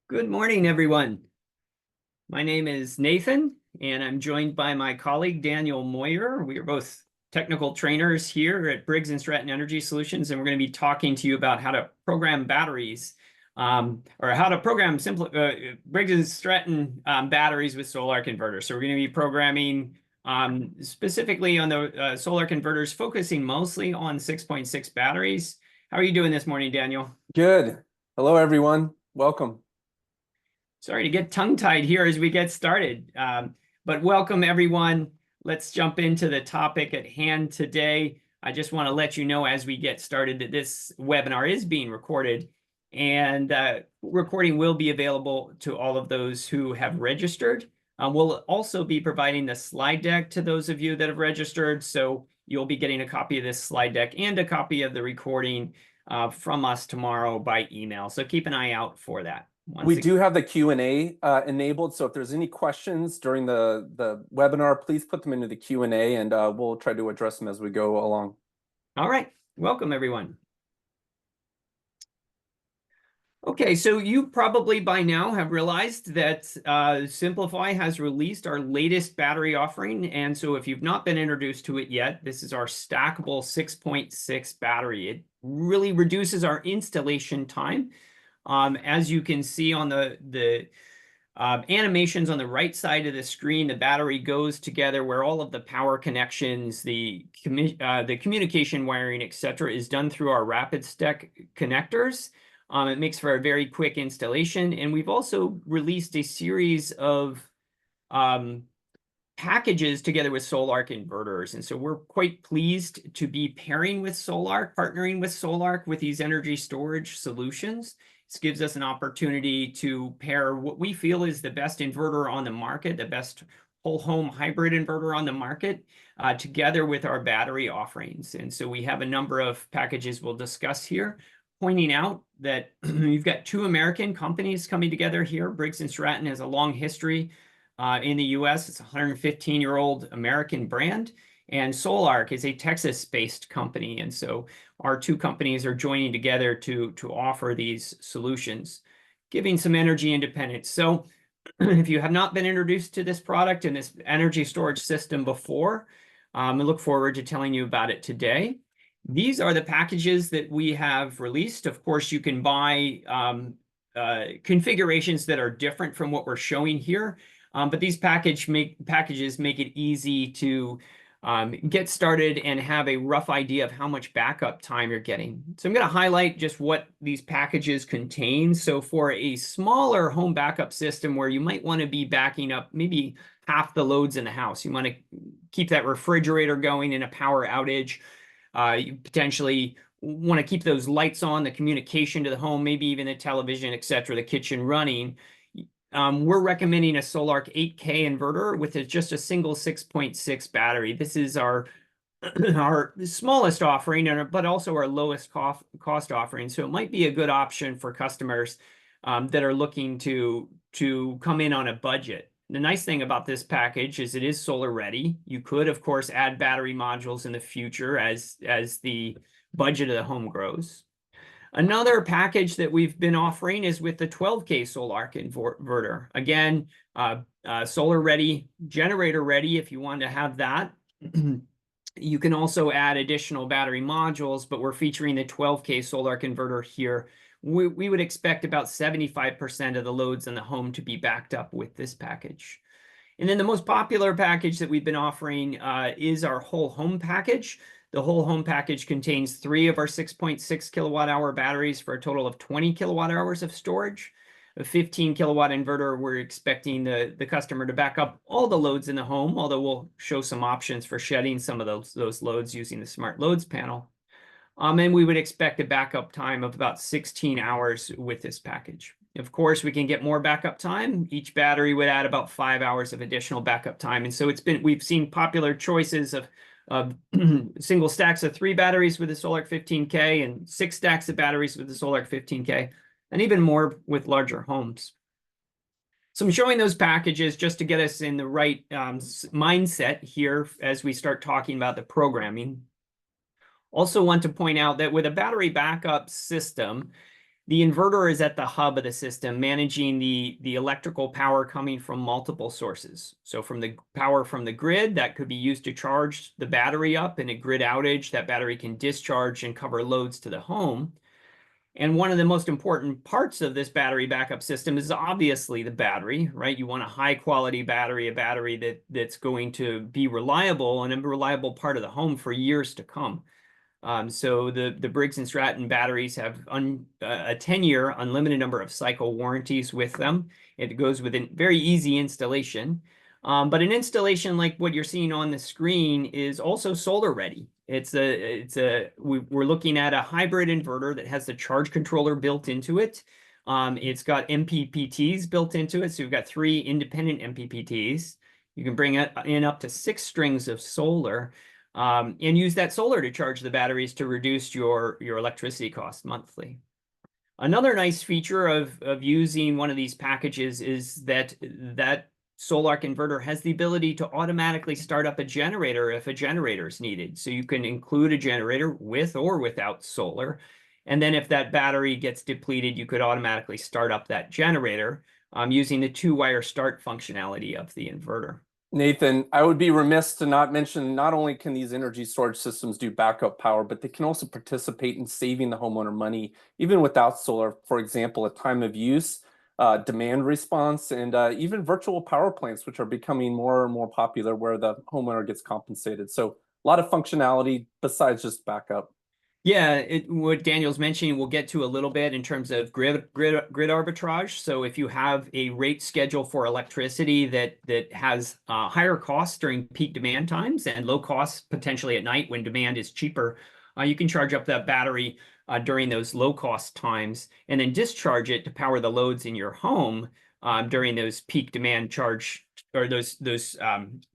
Good morning, everyone. My name is Nathan, and I'm joined by my colleague, Daniel Moyer. We are both technical trainers here at Briggs Stratton Energy Solutions, and we're going to be talking to you about how to program batteries, or how to program Briggs Stratton batteries with Sol-Ark inverters. So we're going to be programming specifically on the Sol-Ark inverters, focusing mostly on 6.6 batteries. How are you doing this morning, Daniel? Good. Hello, everyone. Welcome. Sorry to get tongue-tied here as we get started, but welcome everyone. Let's jump into the topic at hand today. I just want to let you know as we get started that this webinar is being recorded, and recording will be available to all of those who have registered. We'll also be providing the slide deck to those of you that have registered, so you'll be getting a copy of this slide deck and a copy of the recording from us tomorrow by email. So keep an eye out for that. We do have the Q&A enabled, so if there's any questions during the webinar, please put them into the Q&A, and we'll try to address them as we go along. All right. Welcome, everyone. Okay, so you probably by now have realized that SimpliPHI has released our latest battery offering. And so if you've not been introduced to it yet, this is our stackable 6.6 battery. It really reduces our installation time. As you can see on the animations on the right side of the screen, the battery goes together where all of the power connections, the communication wiring, etc., is done through our rapid stack connectors. It makes for a very quick installation. And we've also released a series of packages together with Sol-Ark inverters. And so we're quite pleased to be pairing with Sol-Ark, partnering with Sol-Ark with these energy storage solutions. This gives us an opportunity to pair what we feel is the best inverter on the market, the best whole home hybrid inverter on the market, together with our battery offerings. And so we have a number of packages we'll discuss here, pointing out that you've got two American companies coming together here. Briggs & Stratton has a long history in the US. It's a 115-year-old American brand. And Sol-Ark is a Texas-based company. And so our two companies are joining together to offer these solutions, giving some energy independence. So if you have not been introduced to this product and this energy storage system before, I look forward to telling you about it today. These are the packages that we have released. Of course, you can buy configurations that are different from what we're showing here. But these packages make it easy to get started and have a rough idea of how much backup time you're getting. So I'm going to highlight just what these packages contain. So for a smaller home backup system where you might want to be backing up maybe half the loads in the house, you want to keep that refrigerator going in a power outage. You potentially want to keep those lights on, the communication to the home, maybe even the television, etc., the kitchen running. We're recommending a Sol-Ark 8K inverter with just a single 6.6 battery. This is our smallest offering, but also our lowest cost offering. So it might be a good option for customers that are looking to come in on a budget. The nice thing about this package is it is solar ready. You could, of course, add battery modules in the future as the budget of the home grows. Another package that we've been offering is with the 12K Sol-Ark inverter. Again, solar ready, generator ready if you want to have that. You can also add additional battery modules, but we're featuring the 12K Sol-Ark inverter here. We would expect about 75% of the loads in the home to be backed up with this package. And then the most popular package that we've been offering is our whole home package. The whole home package contains 3 of our 6.6 kilowatt hour batteries for a total of 20 kilowatt hours of storage. A 15 kilowatt inverter, we're expecting the customer to back up all the loads in the home, although we'll show some options for shedding some of those loads using the Smart Loads panel. And we would expect a backup time of about 16 hours with this package. Of course, we can get more backup time. Each battery would add about 5 hours of additional backup time. And so we've seen popular choices of single stacks of 3 batteries with the Sol-Ark 15K and 6 stacks of batteries with the Sol-Ark 15K, and even more with larger homes. So I'm showing those packages just to get us in the right mindset here as we start talking about the programming. Also want to point out that with a battery backup system, The inverter is at the hub of the system, managing the electrical power coming from multiple sources. So from the power from the grid, that could be used to charge the battery up in a grid outage. That battery can discharge and cover loads to the home. And one of the most important parts of this battery backup system is obviously the battery, right? You want a high quality battery, a battery that's going to be reliable and a reliable part of the home for years to come. So the Briggs and Stratton batteries have a 10-year unlimited number of cycle warranties with them. It goes with a very easy installation. But an installation like what you're seeing on the screen is also solar ready. We're looking at a hybrid inverter that has the charge controller built into it. It's got MPPTs built into it. So you've got 3 independent MPPTs. You can bring in up to 6 strings of solar. And use that solar to charge the batteries to reduce your electricity costs monthly. Another nice feature of using one of these packages is that Sol-Ark inverter has the ability to automatically start up a generator if a generator is needed. So you can include a generator with or without solar. And then if that battery gets depleted, you could automatically start up that generator using the 2-wire start functionality of the inverter. Nathan, I would be remiss to not mention not only can these energy storage systems do backup power, but they can also participate in saving the homeowner money, even without solar. For example, at time of use, demand response, and even virtual power plants, which are becoming more and more popular where the homeowner gets compensated. So a lot of functionality besides just backup. Yeah, what Daniel's mentioning, we'll get to a little bit in terms of grid arbitrage. So if you have a rate schedule for electricity that has higher costs during peak demand times and low costs potentially at night when demand is cheaper, you can charge up that battery during those low cost times and then discharge it to power the loads in your home during those peak demand charge or those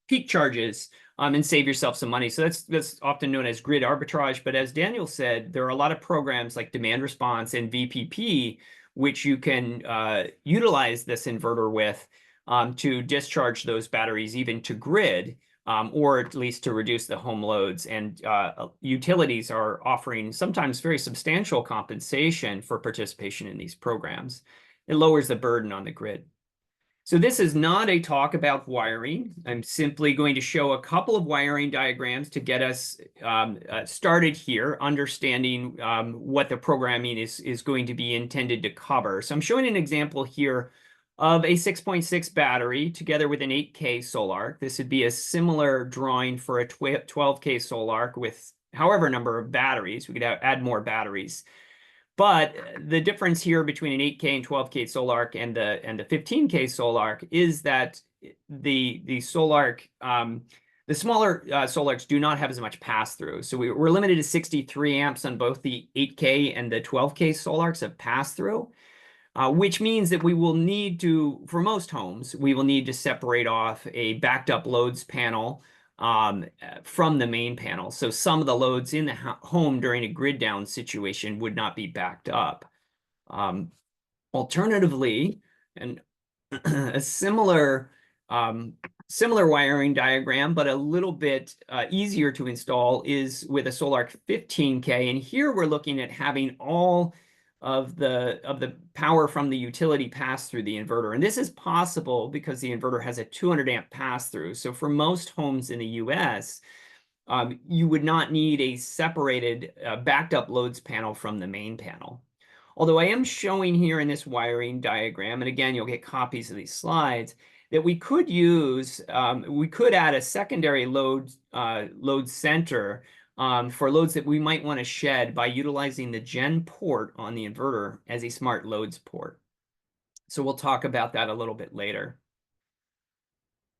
peak charges. And save yourself some money. So that's often known as grid arbitrage. But as Daniel said, there are a lot of programs like demand response and VPP, which you can utilize this inverter with to discharge those batteries even to grid, or at least to reduce the home loads. And utilities are offering sometimes very substantial compensation for participation in these programs. It lowers the burden on the grid. So this is not a talk about wiring. I'm simply going to show a couple of wiring diagrams to get us started here, understanding what the programming is going to be intended to cover. So I'm showing an example here of a 6.6 battery together with an 8K Sol-Ark. This would be a similar drawing for a 12K Sol-Ark with however number of batteries. We could add more batteries. But the difference here between an 8K and 12K Sol-Ark and the 15K Sol-Ark is that the Sol-Ark, the smaller Sol-Arks do not have as much pass-through. So we're limited to 63 amps on both the 8K and the 12K Sol-Arks of pass-through, which means that we will need to, for most homes, we will need to separate off a backed up loads panel from the main panel. So some of the loads in the home during a grid down situation would not be backed up. Alternatively, and a similar wiring diagram, but a little bit easier to install is with a Sol-Ark 15K. And here we're looking at having all of the power from the utility pass through the inverter. And this is possible because the inverter has a 200 amp pass through. So for most homes in the US, you would not need a separated backed up loads panel from the main panel. Although I am showing here in this wiring diagram, and again, you'll get copies of these slides, that we could use, we could add a secondary load center for loads that we might want to shed by utilizing the gen port on the inverter as a smart loads port. So we'll talk about that a little bit later.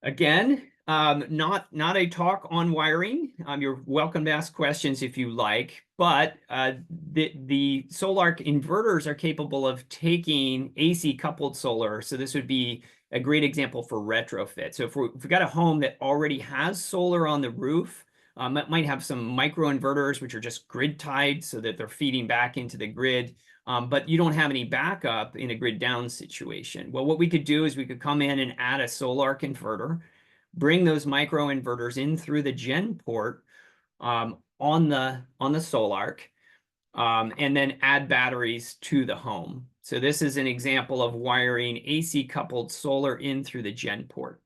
Again, not a talk on wiring. You're welcome to ask questions if you like, but the Sol-Ark inverters are capable of taking AC coupled solar. So this would be a great example for retrofit. So if we've got a home that already has solar on the roof, it might have some micro inverters, which are just grid tied so that they're feeding back into the grid, but you don't have any backup in a grid down situation. Well, what we could do is we could come in and add a Sol-Ark inverter, bring those micro inverters in through the gen port on the Sol-Ark, and then add batteries to the home. So this is an example of wiring AC coupled solar in through the gen port.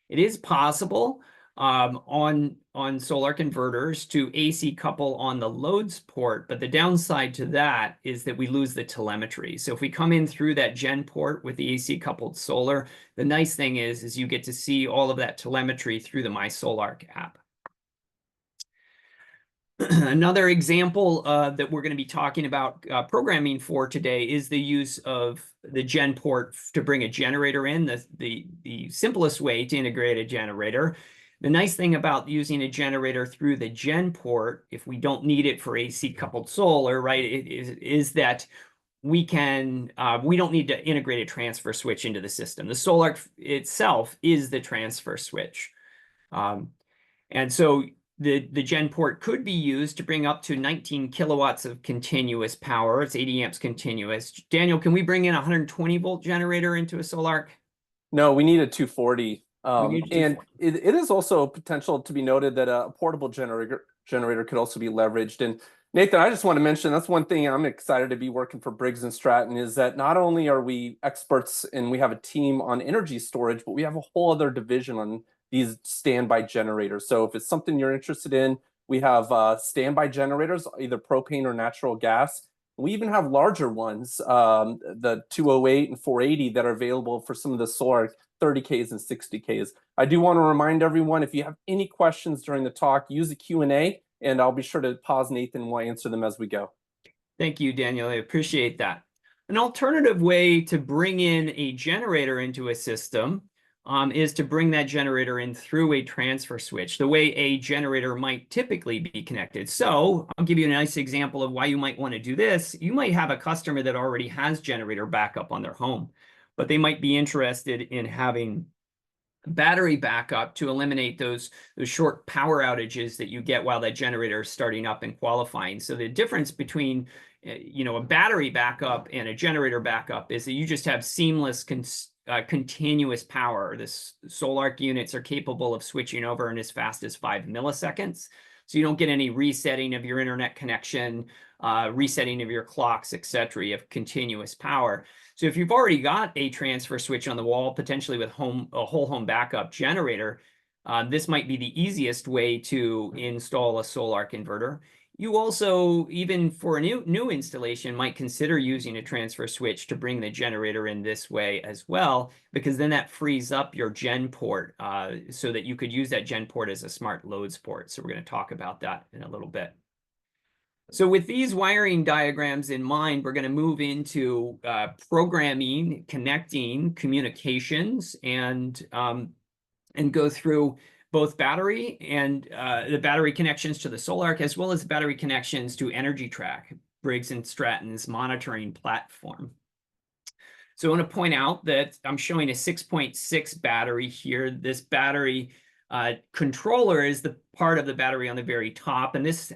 It is possible on Sol-Ark inverters to AC couple on the loads port, but the downside to that is that we lose the telemetry. So if we come in through that gen port with the AC coupled solar, the nice thing is you get to see all of that telemetry through the My Sol-Ark app. Another example that we're going to be talking about programming for today is the use of the gen port to bring a generator in, the simplest way to integrate a generator. The nice thing about using a generator through the gen port, if we don't need it for AC coupled solar, right, is that we don't need to integrate a transfer switch into the system. The Sol-Ark itself is the transfer switch. And so the gen port could be used to bring up to 19 kilowatts of continuous power. It's 80 amps continuous. Daniel, can we bring in a 120 volt generator into a Sol-Ark? No, we need a 240. We need a And 240. it is also potential to be noted that a portable generator could also be leveraged. And Nathan, I just want to mention that's one thing I'm excited to be working for Briggs and Stratton is that not only are we experts and we have a team on energy storage, but we have a whole other division on these standby generators. So if it's something you're interested in, we have standby generators, either propane or natural gas. We even have larger ones, the 208 and 480 that are available for some of the Sol-Ark 30Ks and 60Ks. I do want to remind everyone, if you have any questions during the talk, use the Q&A, and I'll be sure to pause Nathan and we'll answer them as we go. Thank you, Daniel. I appreciate that. An alternative way to bring in a generator into a system is to bring that generator in through a transfer switch, the way a generator might typically be connected. So I'll give you a nice example of why you might want to do this. You might have a customer that already has generator backup on their home, but they might be interested in having battery backup to eliminate those short power outages that you get while that generator is starting up and qualifying. So the difference between a battery backup and a generator backup is that you just have seamless continuous power. The Sol-Ark units are capable of switching over in as fast as 5 milliseconds. So you don't get any resetting of your internet connection, resetting of your clocks, etc. You have continuous power. So if you've already got a transfer switch on the wall, potentially with a whole home backup generator, this might be the easiest way to install a Sol-Ark inverter. You also, even for a new installation, might consider using a transfer switch to bring the generator in this way as well, because then that frees up your gen port so that you could use that gen port as a smart loads port. So we're going to talk about that in a little bit. So with these wiring diagrams in mind, we're going to move into programming, connecting, communications, and go through both battery and the battery connections to the Sol-Ark, as well as battery connections to EnergyTrack, Briggs & Stratton's monitoring platform. So I want to point out that I'm showing a 6.6 battery here. This battery controller is the part of the battery on the very top, and this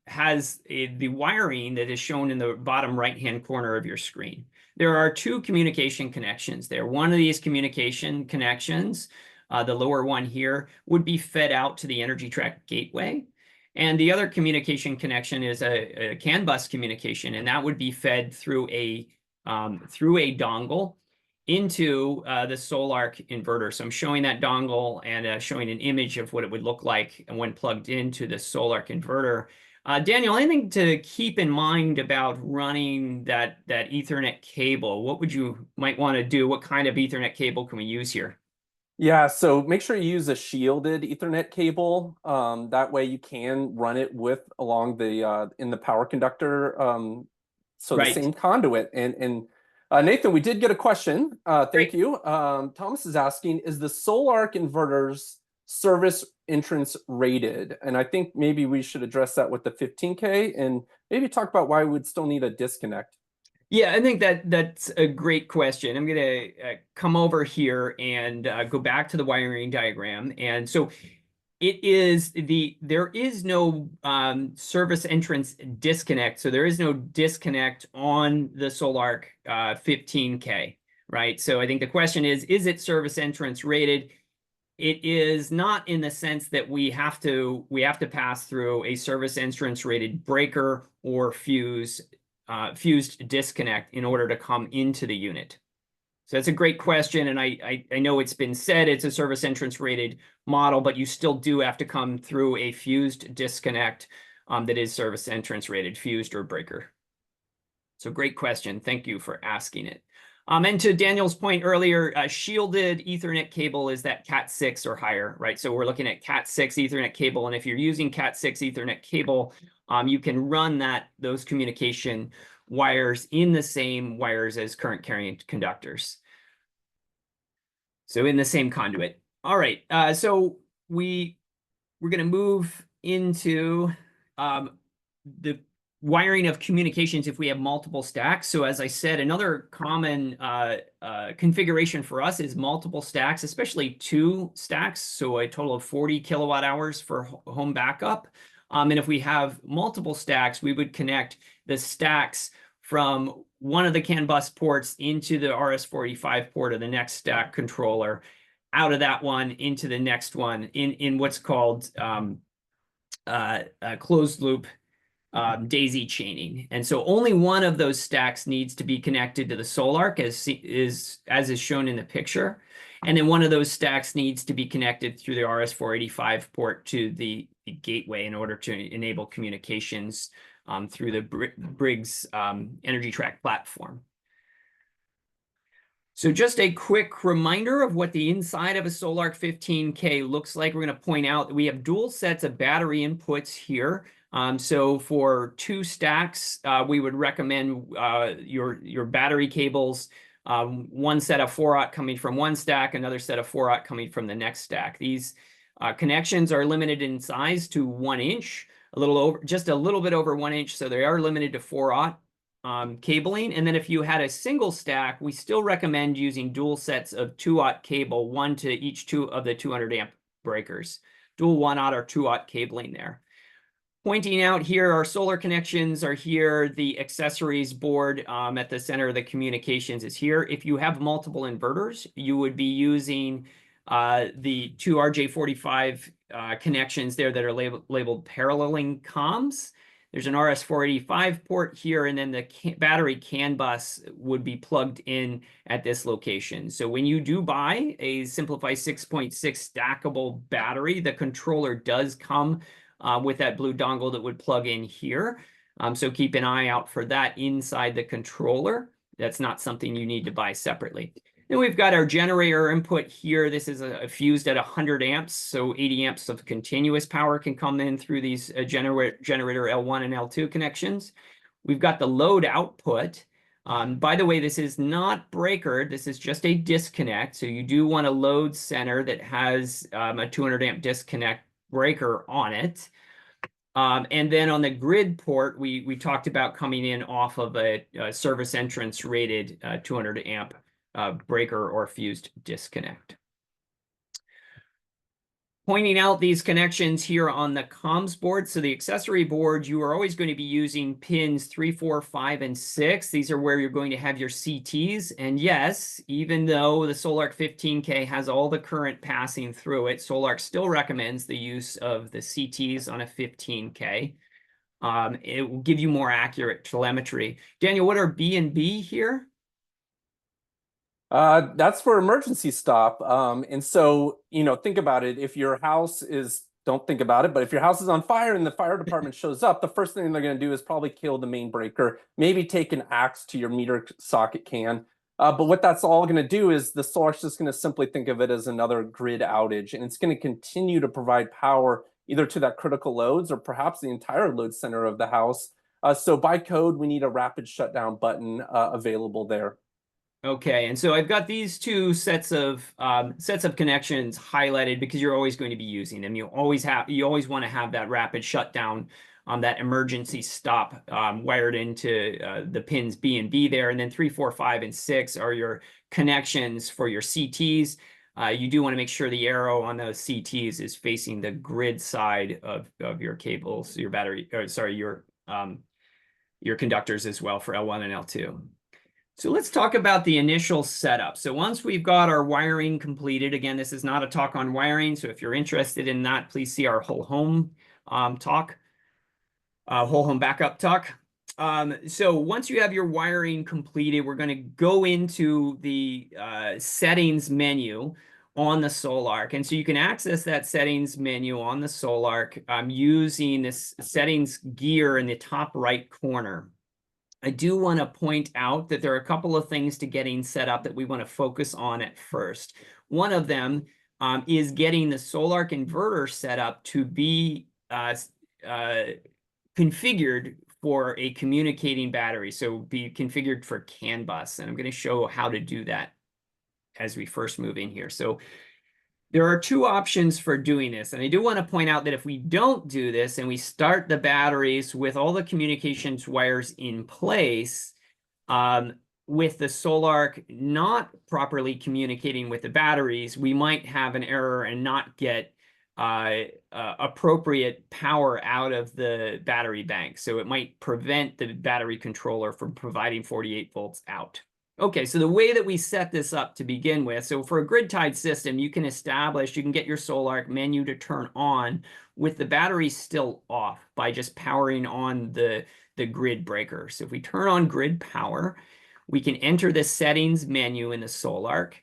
has the wiring that is shown in the bottom right-hand corner of your screen. There are two communication connections there. One of these communication connections, the lower one here, would be fed out to the EnergyTrack gateway. And the other communication connection is a CAN bus communication, and that would be fed through a dongle into the Sol-Ark inverter. So I'm showing that dongle and showing an image of what it would look like when plugged into the Sol-Ark inverter. Daniel, anything to keep in mind about running that Ethernet cable? What would you might want to do? What kind of Ethernet cable can we use here? Yeah, so make sure you use a shielded Ethernet cable. That way you can run it along the in the power conductor. So Right. the same conduit. And Nathan, we did get a question. Thank Great. you. Thomas is asking, is the Sol-Ark inverters service entrance rated? And I think maybe we should address that with the 15K and maybe talk about why we would still need a disconnect. Yeah, I think that's a great question. I'm going to come over here and go back to the wiring diagram. And so there is no service entrance disconnect. So there is no disconnect on the Sol-Ark 15K, right? So I think the question is it service entrance rated? it is not in the sense that we have to pass through a service entrance rated breaker or fused disconnect in order to come into the unit. So that's a great question, and I know it's been said it's a service entrance rated model, but you still do have to come through a fused disconnect that is service entrance rated, fused or breaker. So great question. Thank you for asking it. And to Daniel's point earlier, shielded Ethernet cable is that Cat6 or higher, right? So we're looking at Cat6 Ethernet cable, and if you're using Cat6 Ethernet cable, you can run those communication wires in the same wires as current carrying conductors. So in the same conduit. All right, so we're going to move into the wiring of communications if we have multiple stacks. So as I said, another common configuration for us is multiple stacks, especially 2 stacks, so a total of 40 kilowatt hours for home backup. And if we have multiple stacks, we would connect the stacks from one of the CAN bus ports into the RS-485 port of the next stack controller, out of that one into the next one in what's called closed loop daisy chaining. And so only one of those stacks needs to be connected to the Sol-Ark as is shown in the picture. And then one of those stacks needs to be connected through the RS-485 port to the gateway in order to enable communications through the Briggs Energy Track platform. So just a quick reminder of what the inside of a Sol-Ark 15K looks like. We're going to point out that we have dual sets of battery inputs here. So for 2 stacks, we would recommend your battery cables, one set of 4-aught coming from one stack, another set of 4-aught coming from the next stack. These connections are limited in size to 1 inch, just a little bit over 1 inch, so they are limited to 4-aught cabling. And then if you had a single stack, we still recommend using dual sets of 2-aught cable, one to each 2 of the 200 amp breakers. Dual 1-aught or 2-aught cabling there. Pointing out here, our solar connections are here. The accessories board at the center of the communications is here. If you have multiple inverters, you would be using the 2 RJ45 connections there that are labeled paralleling comms. There's an RS-485 port here, and then the battery CAN bus would be plugged in at this location. So when you do buy a SimpliPHI 6.6 stackable battery, the controller does come with that blue dongle that would plug in here. So keep an eye out for that inside the controller. That's not something you need to buy separately. Then we've got our generator input here. This is fused at 100 amps, so 80 amps of continuous power can come in through these generator L1 and L2 connections. We've got the load output. By the way, this is not breakered. This is just a disconnect. So you do want a load center that has a 200 amp disconnect breaker on it. And then on the grid port, we talked about coming in off of a service entrance rated 200 amp breaker or fused disconnect. Pointing out these connections here on the comms board. So the accessory board, you are always going to be using pins 3, 4, 5, and 6. These are where you're going to have your CTs. And yes, even though the Sol-Ark 15K has all the current passing through it, Sol-Ark still recommends the use of the CTs on a 15K. It will give you more accurate telemetry. Daniel, what are B and B here? That's for emergency stop. And so, think about it. If your house is, don't think about it, but if your house is on fire and the fire department shows up, the first thing they're going to do is probably kill the main breaker, maybe take an axe to your meter socket can. But what that's all going to do is the Sol-Ark's just going to simply think of it as another grid outage, and it's going to continue to provide power either to that critical loads or perhaps the entire load center of the house. So by code, we need a rapid shutdown button available there. Okay, and so I've got these 2 sets of connections highlighted because you're always going to be using them. You always want to have that rapid shutdown, that emergency stop wired into the pins B and B there, and then 3, 4, 5, and 6 are your connections for your CTs. You do want to make sure the arrow on those CTs is facing the grid side of your cables, your battery, or sorry, your conductors as well for L1 and L2. So let's talk about the initial setup. So once we've got our wiring completed, again, this is not a talk on wiring. So if you're interested in that, please see our whole home talk, whole home backup talk. So once you have your wiring completed, we're going to go into the settings menu on the Sol-Ark. And so you can access that settings menu on the Sol-Ark using this settings gear in the top right corner. I do want to point out that there are a couple of things to getting set up that we want to focus on at first. One of them is getting the Sol-Ark inverter set up to be configured for a communicating battery. So be configured for CAN bus. And I'm going to show how to do that as we first move in here. So there are two options for doing this. And I do want to point out that if we don't do this and we start the batteries with all the communications wires in place, with the Sol-Ark not properly communicating with the batteries, we might have an error and not get appropriate power out of the battery bank. So it might prevent the battery controller from providing 48 volts out. Okay, so the way that we set this up to begin with, so for a grid-tied system, you can get your Sol-Ark menu to turn on with the battery still off by just powering on the grid breaker. So if we turn on grid power, we can enter the settings menu in the Sol-Ark.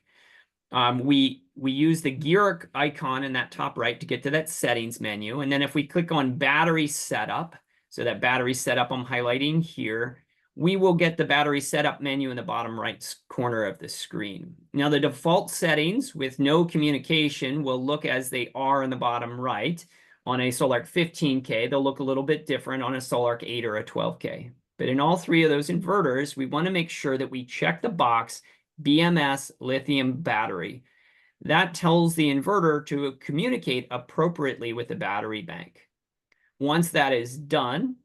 We use the gear icon in that top right to get to that settings menu. And then if we click on battery setup, so that battery setup I'm highlighting here, we will get the battery setup menu in the bottom right corner of the screen. Now the default settings with no communication will look as they are in the bottom right. On a Sol-Ark 15K, they'll look a little bit different on a Sol-Ark 8 or a 12K. But in all three of those inverters, we want to make sure that we check the box BMS lithium battery. That tells the inverter to communicate appropriately with the battery bank. Once that is done,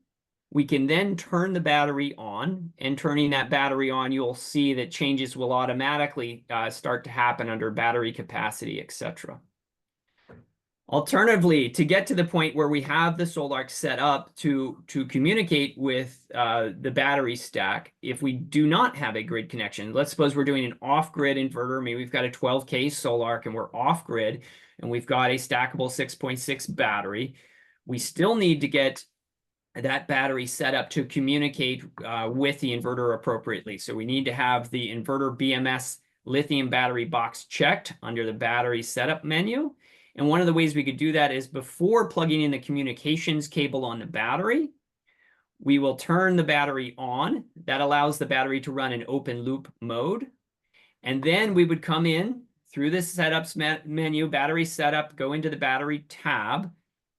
we can then turn the battery on, and turning that battery on, you'll see that changes will automatically start to happen under battery capacity, etc. Alternatively, to get to the point where we have the Sol-Ark set up to communicate with the battery stack, if we do not have a grid connection, let's suppose we're doing an off-grid inverter, maybe we've got a 12K Sol-Ark and we're off-grid, and we've got a stackable 6.6 battery, we still need to get that battery set up to communicate with the inverter appropriately. So we need to have the inverter BMS lithium battery box checked under the battery setup menu. And one of the ways we could do that is before plugging in the communications cable on the battery, we will turn the battery on. That allows the battery to run in open loop mode. And then we would come in through the setups menu, battery setup, go into the battery tab,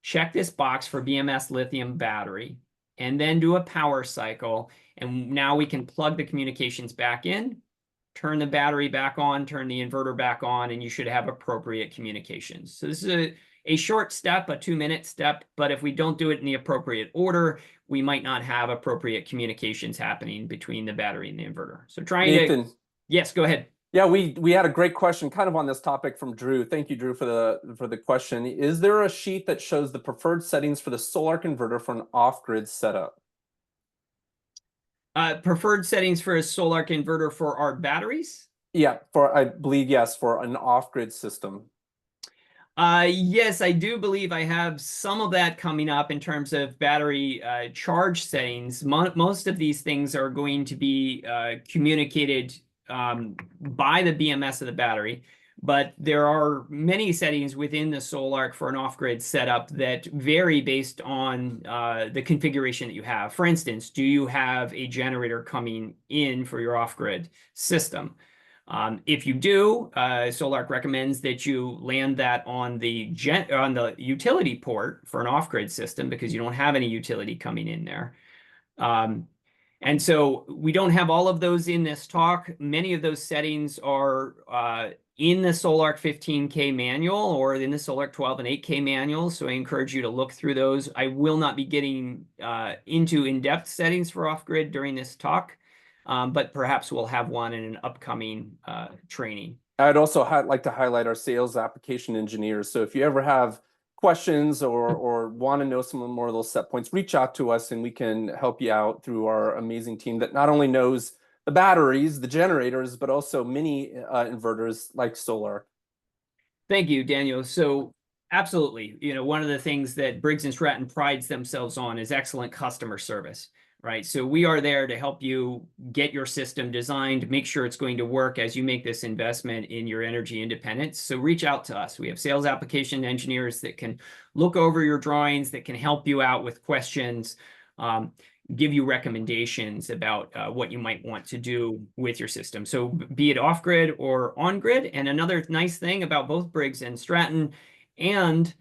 check this box for BMS lithium battery, and then do a power cycle. And now we can plug the communications back in, turn the battery back on, turn the inverter back on, and you should have appropriate communications. So this is a short step, a 2-minute step, but if we don't do it in the appropriate order, we might not have appropriate communications happening between the battery and the inverter. So Nathan. Yes, go ahead. Yeah, we had a great question kind of on this topic from Drew. Thank you, Drew, for the question. Is there a sheet that shows the preferred settings for the Sol-Ark inverter for an off-grid setup? Preferred settings for a Sol-Ark inverter for our batteries? Yeah, I believe, yes, for an off-grid system. Yes, I do believe I have some of that coming up in terms of battery charge settings. Most of these things are going to be communicated by the BMS of the battery, but there are many settings within the Sol-Ark for an off-grid setup that vary based on the configuration that you have. For instance, do you have a generator coming in for your off-grid system? If you do, Sol-Ark recommends that you land that on the utility port for an off-grid system because you don't have any utility coming in there. And so we don't have all of those in this talk. Many of those settings are in the Sol-Ark 15K manual or in the Sol-Ark 12 and 8K manual. So I encourage you to look through those. I will not be getting into in-depth settings for off-grid during this talk. But perhaps we'll have one in an upcoming training. I'd also like to highlight our sales application engineers. So if you ever have questions or want to know some more of those set points, reach out to us and we can help you out through our amazing team that not only knows the batteries, the generators, but also mini inverters like Sol-Ark. Thank you, Daniel. So absolutely, one of the things that Briggs & Stratton prides themselves on is excellent customer service, right? So we are there to help you get your system designed, make sure it's going to work as you make this investment in your energy independence. So reach out to us. We have sales application engineers that can look over your drawings, that can help you out with questions, give you recommendations about what you might want to do with your system. So be it off-grid or on-grid. And another nice thing about both Briggs and Stratton and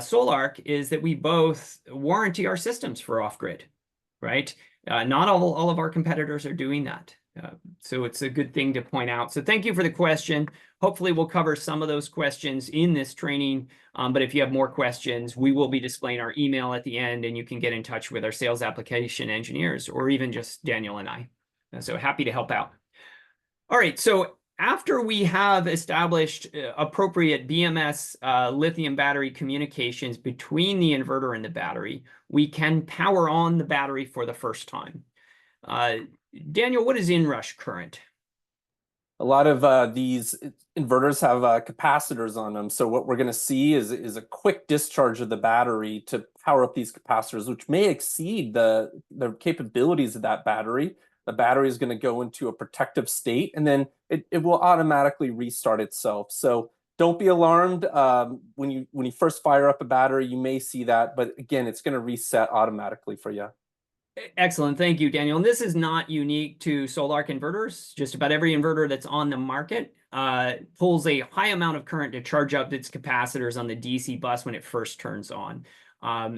Sol-Ark is that we both warranty our systems for off-grid, right? Not all of our competitors are doing that. So it's a good thing to point out. So thank you for the question. Hopefully we'll cover some of those questions in this training. But if you have more questions, we will be displaying our email at the end, and you can get in touch with our sales application engineers or even just Daniel and I. So happy to help out. All right, so after we have established appropriate BMS lithium battery communications between the inverter and the battery, we can power on the battery for the first time. Daniel, what is inrush current? A lot of these inverters have capacitors on them. So what we're going to see is a quick discharge of the battery to power up these capacitors, which may exceed the capabilities of that battery. The battery is going to go into a protective state, and then it will automatically restart itself. So don't be alarmed. When you first fire up a battery, you may see that, but again, it's going to reset automatically for you. Excellent. Thank you, Daniel. And this is not unique to Sol-Ark inverters. Just about every inverter that's on the market pulls a high amount of current to charge up its capacitors on the DC bus when it first turns on.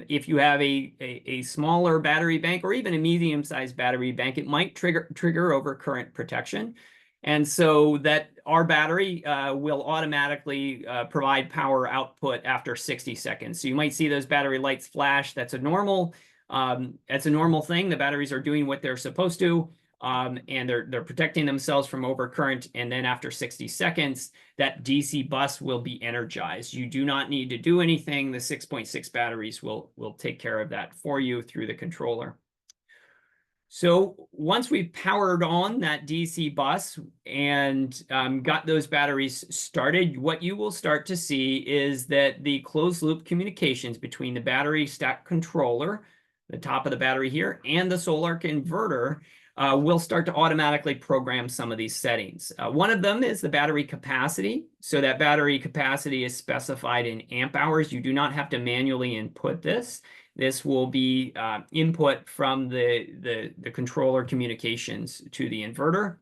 If you have a smaller battery bank or even a medium-sized battery bank, it might trigger overcurrent protection. And so that our battery will automatically provide power output after 60 seconds. So you might see those battery lights flash. That's a normal thing. The batteries are doing what they're supposed to, and they're protecting themselves from overcurrent. And then after 60 seconds, that DC bus will be energized. You do not need to do anything. The 6.6 batteries will take care of that for you through the controller. So once we've powered on that DC bus and got those batteries started, what you will start to see is that the closed loop communications between the battery stack controller, the top of the battery here, and the Sol-Ark inverter will start to automatically program some of these settings. One of them is the battery capacity. So that battery capacity is specified in amp hours. You do not have to manually input this. This will be input from the controller communications to the inverter.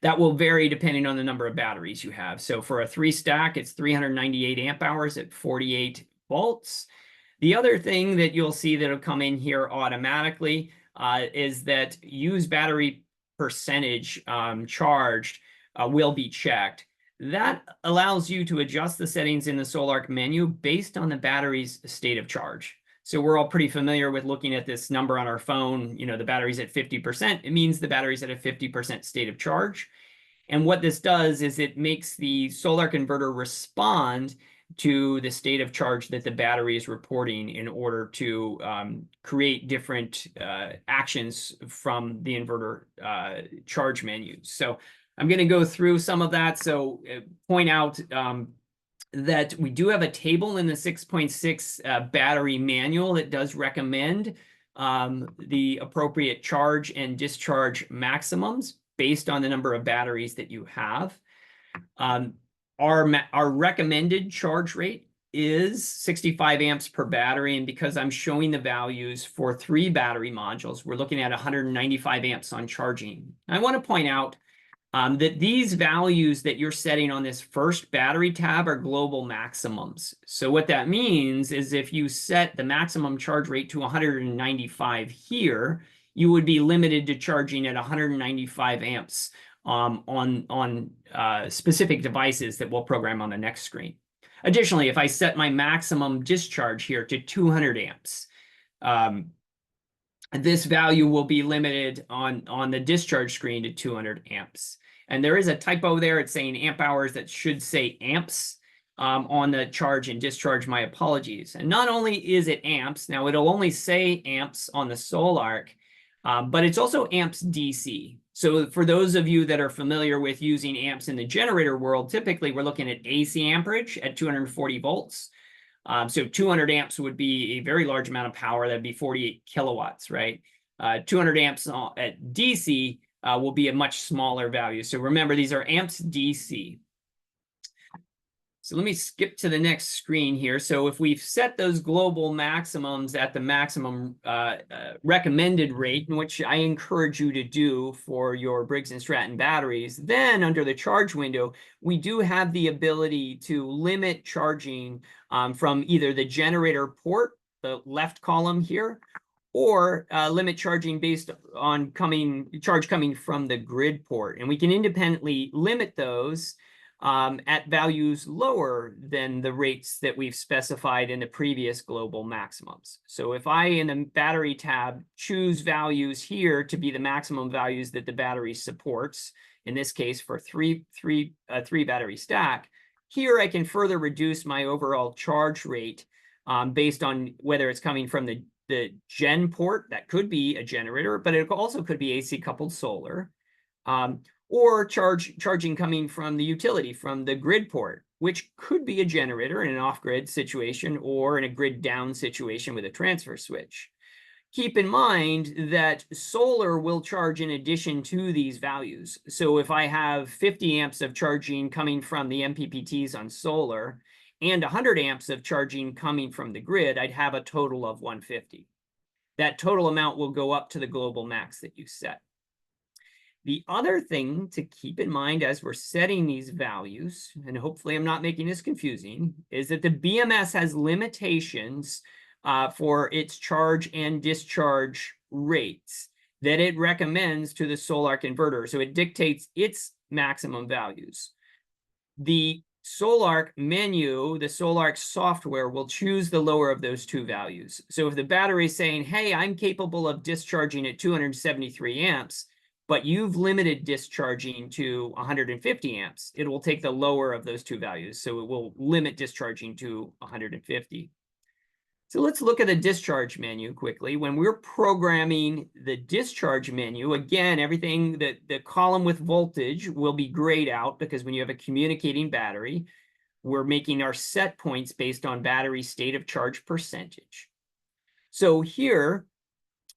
That will vary depending on the number of batteries you have. So for a 3-stack, it's 398 amp hours at 48 volts. The other thing that you'll see that'll come in here automatically is that use battery percentage charged will be checked. That allows you to adjust the settings in the Sol-Ark menu based on the battery's state of charge. So we're all pretty familiar with looking at this number on our phone. The battery's at 50%. It means the battery's at a 50% state of charge. And what this does is it makes the Sol-Ark inverter respond to the state of charge that the battery is reporting in order to create different actions from the inverter charge menus. So I'm going to go through some of that. So point out that we do have a table in the 6.6 battery manual that does recommend the appropriate charge and discharge maximums based on the number of batteries that you have. Our recommended charge rate is 65 amps per battery. And because I'm showing the values for 3 battery modules, we're looking at 195 amps on charging. I want to point out that these values that you're setting on this first battery tab are global maximums. So what that means is if you set the maximum charge rate to 195 here, you would be limited to charging at 195 amps on specific devices that we'll program on the next screen. Additionally, if I set my maximum discharge here to 200 amps, this value will be limited on the discharge screen to 200 amps. And there is a typo there. It's saying amp hours. That should say amps on the charge and discharge. My apologies. And not only is it amps, now it'll only say amps on the Sol-Ark, but it's also amps DC. So for those of you that are familiar with using amps in the generator world, typically we're looking at AC amperage at 240 volts. So 200 amps would be a very large amount of power. That'd be 48 kilowatts, right? 200 amps at DC will be a much smaller value. So remember, these are amps DC. So let me skip to the next screen here. So if we've set those global maximums at the maximum recommended rate, in which I encourage you to do for your Briggs Stratton batteries, then under the charge window, we do have the ability to limit charging from either the generator port, the left column here, or limit charging based on charge coming from the grid port. And we can independently limit those at values lower than the rates that we've specified in the previous global maximums. So if I, in the battery tab, choose values here to be the maximum values that the battery supports, in this case for three battery stack, here I can further reduce my overall charge rate based on whether it's coming from the gen port, that could be a generator, but it also could be AC coupled solar, or charging coming from the utility, from the grid port, which could be a generator in an off-grid situation or in a grid down situation with a transfer switch. Keep in mind that solar will charge in addition to these values. So if I have 50 amps of charging coming from the MPPTs on solar and 100 amps of charging coming from the grid, I'd have a total of 150. That total amount will go up to the global max that you set. The other thing to keep in mind as we're setting these values, and hopefully I'm not making this confusing, is that the BMS has limitations for its charge and discharge rates that it recommends to the Sol-Ark inverter. So it dictates its maximum values. The Sol-Ark menu, the Sol-Ark software, will choose the lower of those two values. So if the battery is saying, hey, I'm capable of discharging at 273 amps, but you've limited discharging to 150 amps, it will take the lower of those two values. So it will limit discharging to 150. So let's look at the discharge menu quickly. When we're programming the discharge menu, again, everything that the column with voltage will be grayed out, because when you have a communicating battery, we're making our set points based on battery state of charge percentage. So here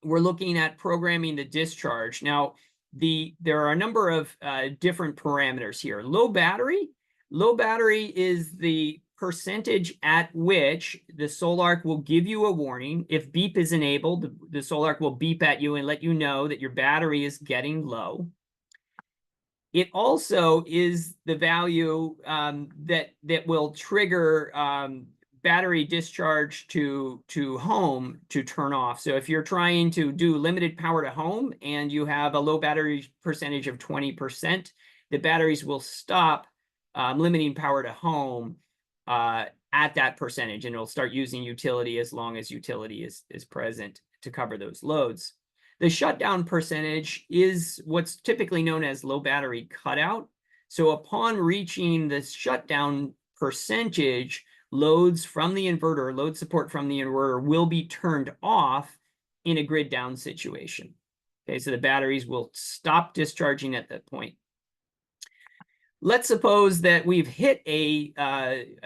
we're looking at programming the discharge. Now, there are a number of different parameters here. Low battery is the percentage at which the Sol-Ark will give you a warning. If beep is enabled, the Sol-Ark will beep at you and let you know that your battery is getting low. It also is the value that will trigger battery discharge to home to turn off. So if you're trying to do limited power to home and you have a low battery percentage of 20%, the batteries will stop limiting power to home at that percentage, and it'll start using utility as long as utility is present to cover those loads. The shutdown percentage is what's typically known as low battery cutout. So upon reaching the shutdown percentage, loads from the inverter, load support from the inverter will be turned off in a grid down situation. Okay, so the batteries will stop discharging at that point. Let's suppose that we've hit a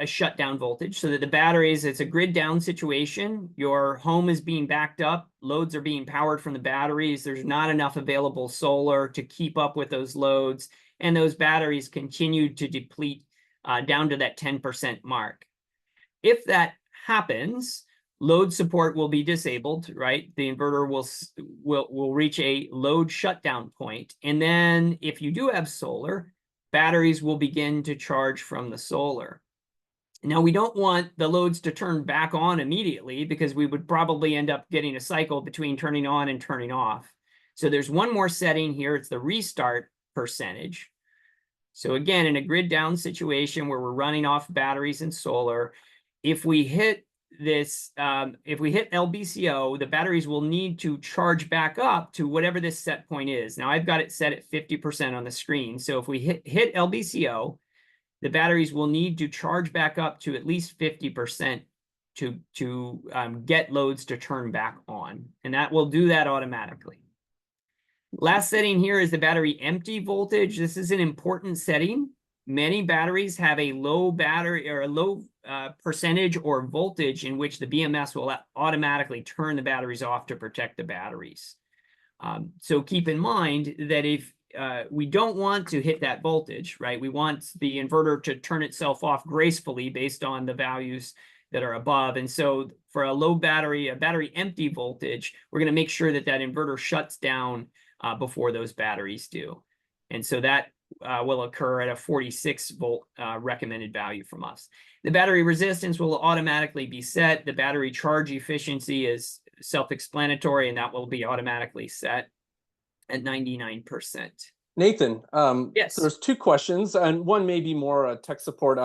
shutdown voltage so that the batteries, it's a grid down situation. Your home is being backed up. Loads are being powered from the batteries. There's not enough available solar to keep up with those loads. And those batteries continue to deplete down to that 10% mark. If that happens, load support will be disabled, right? The inverter will reach a load shutdown point. And then if you do have solar, batteries will begin to charge from the solar. Now, we don't want the loads to turn back on immediately, because we would probably end up getting a cycle between turning on and turning off. So there's one more setting here. It's the restart percentage. So again, in a grid down situation where we're running off batteries and solar, if we hit this, if we hit LBCO, the batteries will need to charge back up to whatever this set point is. Now I've got it set at 50% on the screen. So if we hit LBCO, the batteries will need to charge back up to at least 50% to get loads to turn back on. And that will do that automatically. Last setting here is the battery empty voltage. This is an important setting. Many batteries have a low battery or a low percentage or voltage in which the BMS will automatically turn the batteries off to protect the batteries. So keep in mind that if we don't want to hit that voltage, right? We want the inverter to turn itself off gracefully based on the values that are above. And so for a low battery, a battery empty voltage, we're going to make sure that that inverter shuts down before those batteries do. And so that will occur at a 46 volt recommended value from us. The battery resistance will automatically be set. The battery charge efficiency is self-explanatory, and that will be automatically set at 99%. Nathan, Yes. so there's two questions, and one may be more tech support.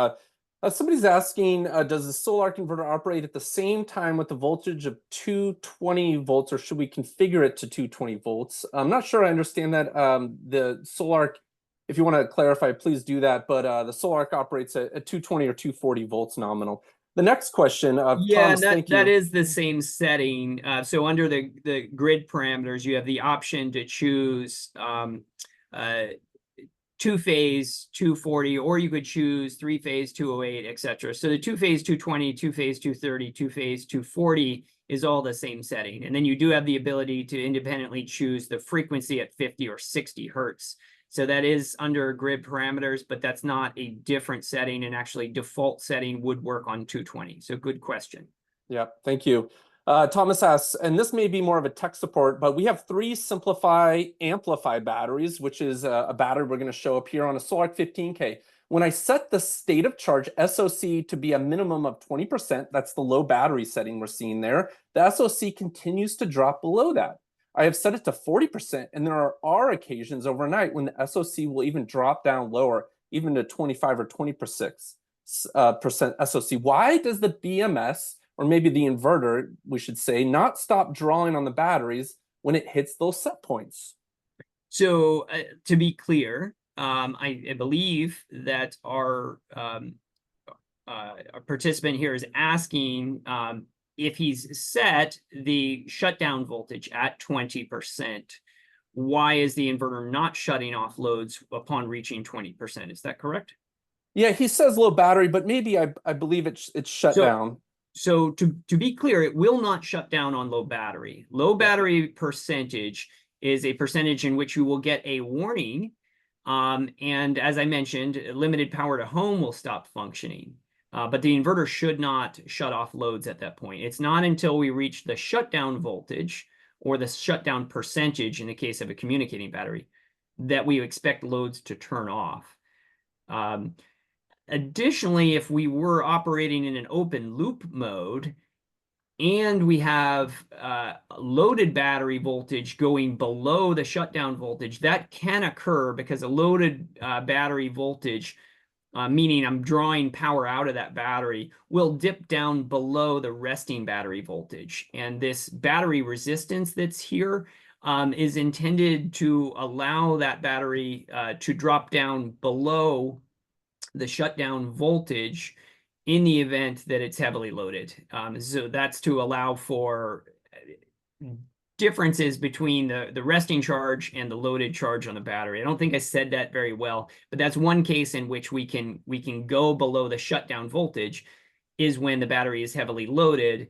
Somebody's asking, does the Sol-Ark inverter operate at the same time with the voltage of 220 volts, or should we configure it to 220 volts? I'm not sure I understand that. The Sol-Ark, if you want to clarify, please do that. But the Sol-Ark operates at 220 or 240 volts nominal. The next question, Yeah, Thomas, thank you. that is the same setting. So under the grid parameters, you have the option to choose two-phase 240, or you could choose three-phase 208, etc. So the two-phase 220, two-phase 230, two-phase 240 is all the same setting. And then you do have the ability to independently choose the frequency at 50 or 60 hertz. So that is under grid parameters, but that's not a different setting, and actually default setting would work on 220. So good question. Yeah, thank you. Thomas asks, and this may be more of a tech support, but we have 3 SimpliPHI Amplify batteries, which is a battery we're going to show up here on a Sol-Ark 15K. When I set the state of charge SOC to be a minimum of 20%, that's the low battery setting we're seeing there, the SOC continues to drop below that. I have set it to 40%, and there are occasions overnight when the SOC will even drop down lower, even to 25 or 20% SOC. Why does the BMS, or maybe the inverter, we should say, not stop drawing on the batteries when it hits those set points? So to be clear, I believe that our participant here is asking if he's set the shutdown voltage at 20%, why is the inverter not shutting off loads upon reaching 20%? Is that correct? Yeah, he says low battery, but maybe I believe it's shut down. So to be clear, it will not shut down on low battery. Low battery percentage is a percentage in which you will get a warning. And as I mentioned, limited power to home will stop functioning. But the inverter should not shut off loads at that point. It's not until we reach the shutdown voltage or the shutdown percentage in the case of a communicating battery that we expect loads to turn off. Additionally, if we were operating in an open loop mode and we have loaded battery voltage going below the shutdown voltage, that can occur because a loaded battery voltage, meaning I'm drawing power out of that battery, will dip down below the resting battery voltage. And this battery resistance that's here is intended to allow that battery to drop down below the shutdown voltage in the event that it's heavily loaded. So that's to allow for differences between the resting charge and the loaded charge on the battery. I don't think I said that very well, but that's one case in which we can go below the shutdown voltage is when the battery is heavily loaded,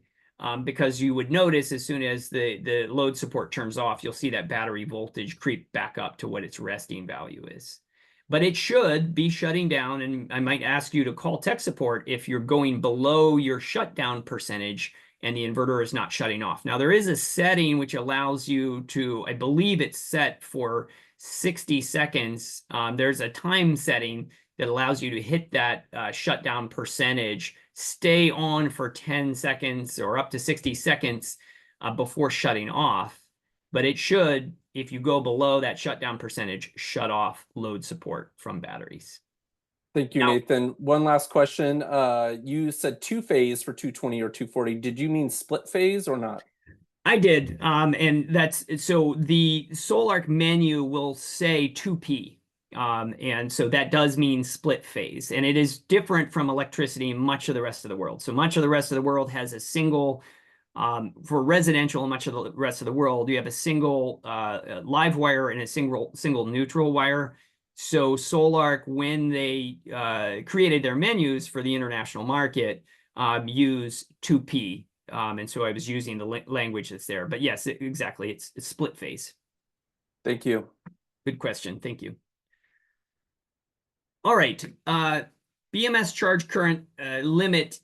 because you would notice as soon as the load support turns off, you'll see that battery voltage creep back up to what its resting value is. But it should be shutting down, and I might ask you to call tech support if you're going below your shutdown percentage and the inverter is not shutting off. Now, there is a setting which allows you to, I believe it's set for 60 seconds. There's a time setting that allows you to hit that shutdown percentage, stay on for 10 seconds or up to 60 seconds before shutting off. But it should, if you go below that shutdown percentage, shut off load support from batteries. Thank you, Nathan. One last question. You said 2-phase for 220 or 240. Did you mean split phase or not? I did. And that's so the Sol-Ark menu will say 2P. And so that does mean split phase. And it is different from electricity in much of the rest of the world. So much of the rest of the world has a single For residential and much of the rest of the world, you have a single live wire and a single neutral wire. So Sol-Ark, when they created their menus for the international market, use 2P. And so I was using the language that's there. But yes, exactly. It's split phase. Thank you. Good question. Thank you. All right. BMS charge current limit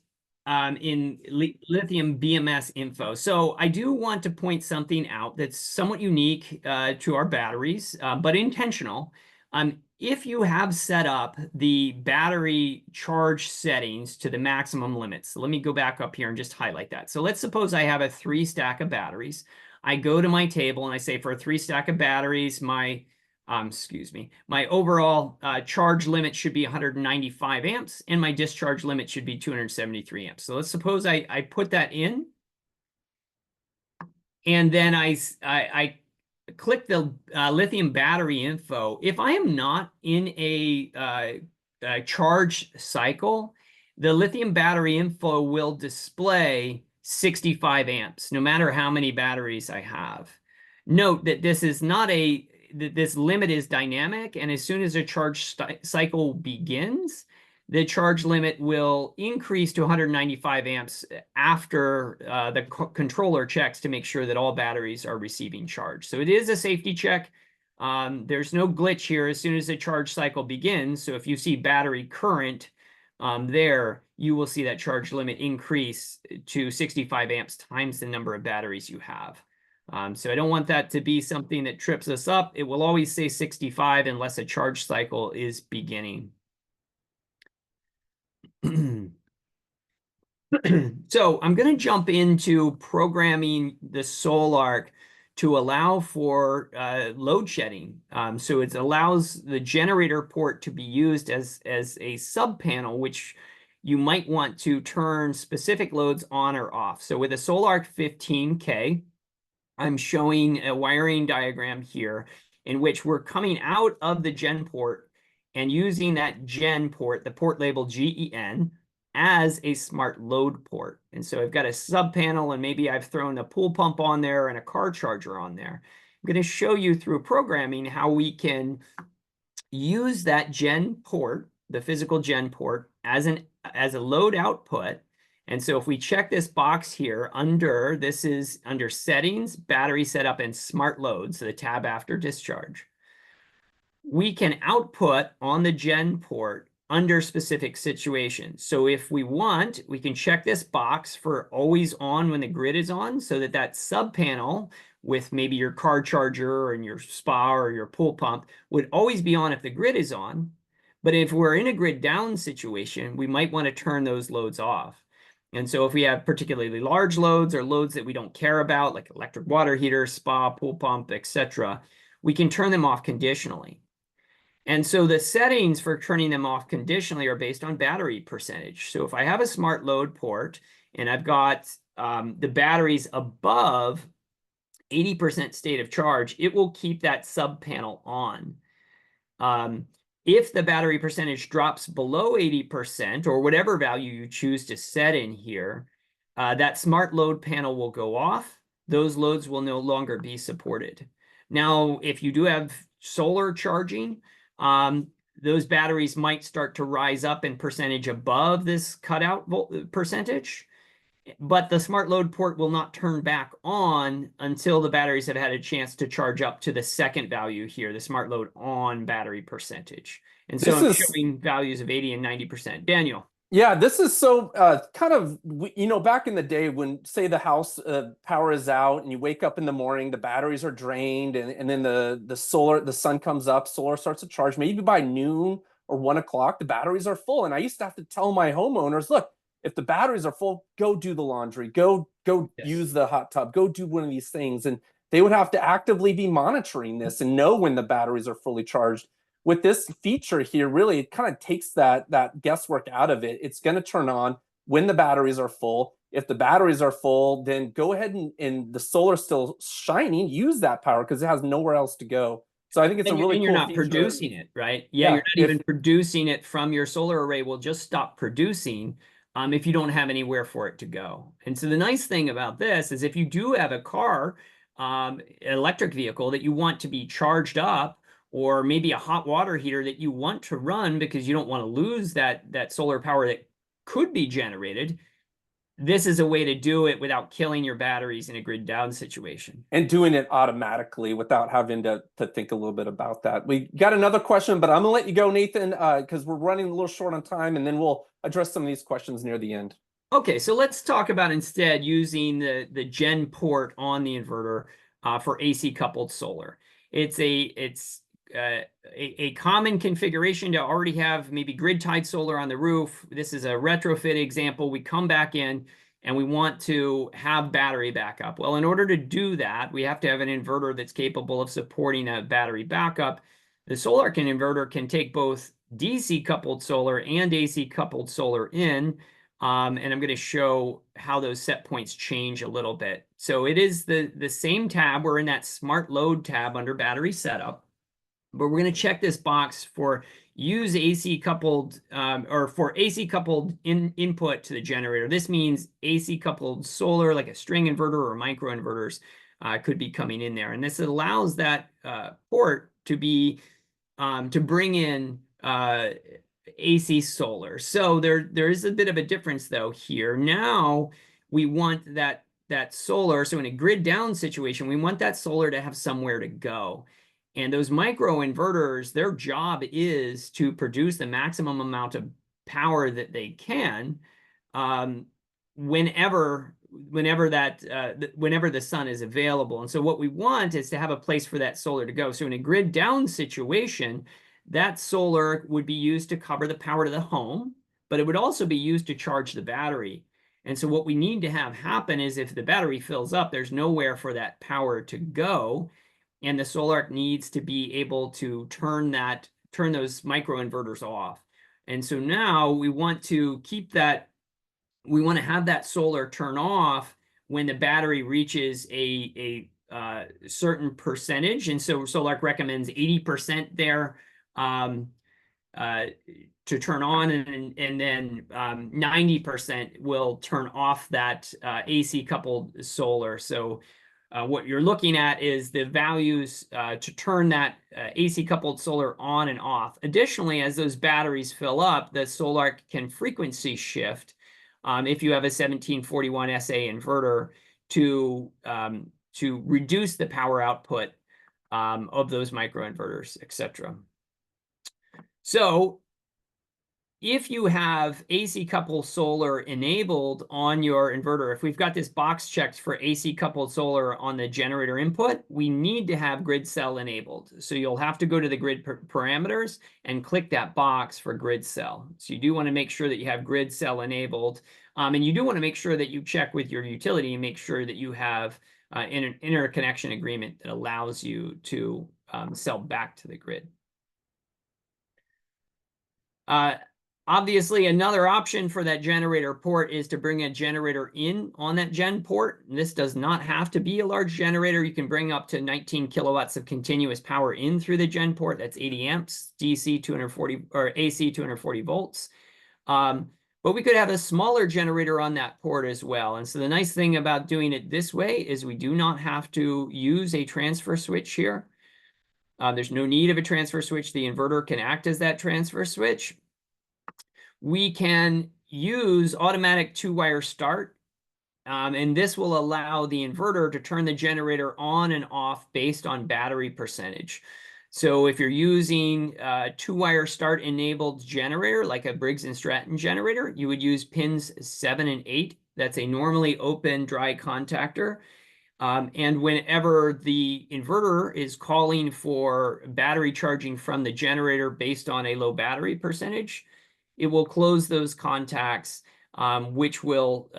in lithium BMS info. So I do want to point something out that's somewhat unique to our batteries, but intentional. If you have set up the battery charge settings to the maximum limits, so let me go back up here and just highlight that. So let's suppose I have a 3 stack of batteries. I go to my table and I say for a 3 stack of batteries, my overall charge limit should be 195 amps, and my discharge limit should be 273 amps. So let's suppose I put that in, and then I click the lithium battery info. If I am not in a charge cycle, the lithium battery info will display 65 amps, no matter how many batteries I have. Note that this is not this limit is dynamic, and as soon as a charge cycle begins, the charge limit will increase to 195 amps after the controller checks to make sure that all batteries are receiving charge. So it is a safety check. There's no glitch here as soon as the charge cycle begins. So if you see battery current there, you will see that charge limit increase to 65 amps times the number of batteries you have. So I don't want that to be something that trips us up. It will always say 65 unless a charge cycle is beginning. So I'm going to jump into programming the Sol-Ark to allow for load shedding. So it allows the generator port to be used as a sub panel, which you might want to turn specific loads on or off. So with a Sol-Ark 15K, I'm showing a wiring diagram here in which we're coming out of the gen port and using that gen port, the port label GEN, as a smart load port. And so I've got a sub panel, and maybe I've thrown a pool pump on there and a car charger on there. I'm going to show you through programming how we can use that gen port, the physical gen port, as a load output. And so if we check this box here this is under settings, battery setup, and smart load, so the tab after discharge, we can output on the gen port under specific situations. So if we want, we can check this box for always on when the grid is on, so that sub panel with maybe your car charger and your spa or your pool pump would always be on if the grid is on. But if we're in a grid down situation, we might want to turn those loads off. And so if we have particularly large loads or loads that we don't care about, like electric water heater, spa, pool pump, etc., we can turn them off conditionally. And so the settings for turning them off conditionally are based on battery percentage. So if I have a smart load port and I've got the batteries above 80% state of charge, it will keep that sub panel on. If the battery percentage drops below 80%, or whatever value you choose to set in here, that smart load panel will go off. Those loads will no longer be supported. Now, if you do have solar charging, those batteries might start to rise up in percentage above this cutout percentage, but the smart load port will not turn back on until the batteries have had a chance to charge up to the second value here, the smart load on battery percentage. And so I'm showing values of 80 and 90%. Daniel. Yeah, this is so kind of, back in the day when, say, the house power is out and you wake up in the morning, the batteries are drained, and then the sun comes up, solar starts to charge. Maybe by noon or 1 o'clock, the batteries are full. And I used to have to tell my homeowners, look, if the batteries are full, go do the laundry, go yes, use the hot tub, go do one of these things. And they would have to actively be monitoring this and know when the batteries are fully charged. With this feature here, really, it kind of takes that guesswork out of it. It's going to turn on when the batteries are full. If the batteries are full, then go ahead and the solar's still shining, use that power because it has nowhere else to go. So I think it's a really cool you're not feature. Producing it, right? Yeah, you're not even producing it from your solar array. Will just stop producing if you don't have anywhere for it to go. And so the nice thing about this is if you do have a car, electric vehicle that you want to be charged up, or maybe a hot water heater that you want to run because you don't want to lose that solar power that could be generated, this is a way to do it without killing your batteries in a grid down situation. And doing it automatically without having to think a little bit about that. We got another question, but I'm gonna let you go, Nathan, because we're running a little short on time, and then we'll address some of these questions near the end. Okay, so let's talk about instead using the gen port on the inverter for AC coupled solar. It's a common configuration to already have maybe grid tied solar on the roof. This is a retrofit example. We come back in and we want to have battery backup. Well, in order to do that, we have to have an inverter that's capable of supporting a battery backup. The Sol-Ark inverter can take both DC coupled solar and AC coupled solar in. And I'm going to show how those set points change a little bit. So it is the same tab. We're in that smart load tab under battery setup, but we're going to check this box for use AC coupled or for AC coupled input to the generator. This means AC coupled solar, like a string inverter or micro inverters, could be coming in there. And this allows that port to be to bring in AC solar. So there is a bit of a difference though here. Now we want that solar. So in a grid down situation, we want that solar to have somewhere to go. And those micro inverters, their job is to produce the maximum amount of power that they can whenever the sun is available. And so what we want is to have a place for that solar to go. So in a grid down situation, that solar would be used to cover the power to the home, but it would also be used to charge the battery. And so what we need to have happen is if the battery fills up, there's nowhere for that power to go. And the Sol-Ark needs to be able to turn those micro inverters off. And so now we want to have that solar turn off when the battery reaches a certain percentage. And so Sol-Ark recommends 80% there to turn on, and then 90% will turn off that AC coupled solar. So what you're looking at is the values to turn that AC coupled solar on and off. Additionally, as those batteries fill up, the Sol-Ark can frequency shift if you have a 1741 SA inverter to reduce the power output of those microinverters, etc. So if you have AC coupled solar enabled on your inverter, if we've got this box checked for AC coupled solar on the generator input, we need to have grid cell enabled. So you'll have to go to the grid parameters and click that box for grid cell. So you do want to make sure that you have grid cell enabled. And you do want to make sure that you check with your utility and make sure that you have an interconnection agreement that allows you to sell back to the grid. Obviously, another option for that generator port is to bring a generator in on that gen port. This does not have to be a large generator. You can bring up to 19 kilowatts of continuous power in through the gen port. That's 80 amps, DC 240 or AC 240 volts. But we could have a smaller generator on that port as well. And so the nice thing about doing it this way is we do not have to use a transfer switch here. There's no need of a transfer switch. The inverter can act as that transfer switch. We can use automatic two-wire start, and this will allow the inverter to turn the generator on and off based on battery percentage. So if you're using a two-wire start enabled generator, like a Briggs Stratton generator, you would use pins 7 and 8. That's a normally open dry contactor. And whenever the inverter is calling for battery charging from the generator based on a low battery percentage, it will close those contacts, which will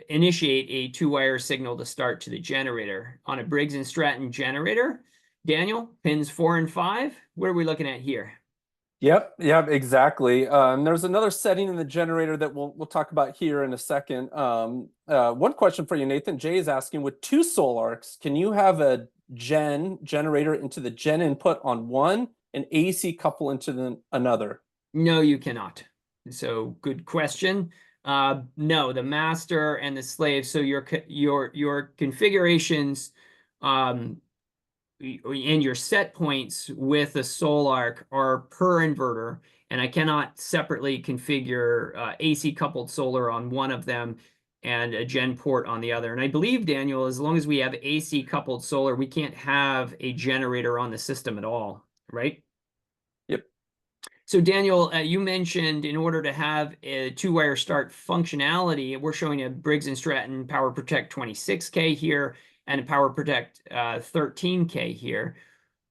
initiate a two-wire signal to start to the generator. On a Briggs & Stratton generator, Daniel, pins 4 and 5, what are we looking at here? Yep, exactly. There's another setting in the generator that we'll talk about here in a second. One question for you, Nathan. Jay is asking, with two Sol-Arks, can you have a generator into the gen input on one and AC couple into another? No, you cannot. So good question. No, the master and the slave. So your configurations and your set points with the Sol-Ark are per inverter, and I cannot separately configure AC coupled solar on one of them and a gen port on the other. And I believe, Daniel, as long as we have AC coupled solar, we can't have a generator on the system at all, right? Yep. So Daniel, you mentioned in order to have a two-wire start functionality, we're showing a Briggs Stratton Power Protect 26K here and a Power Protect 13K here.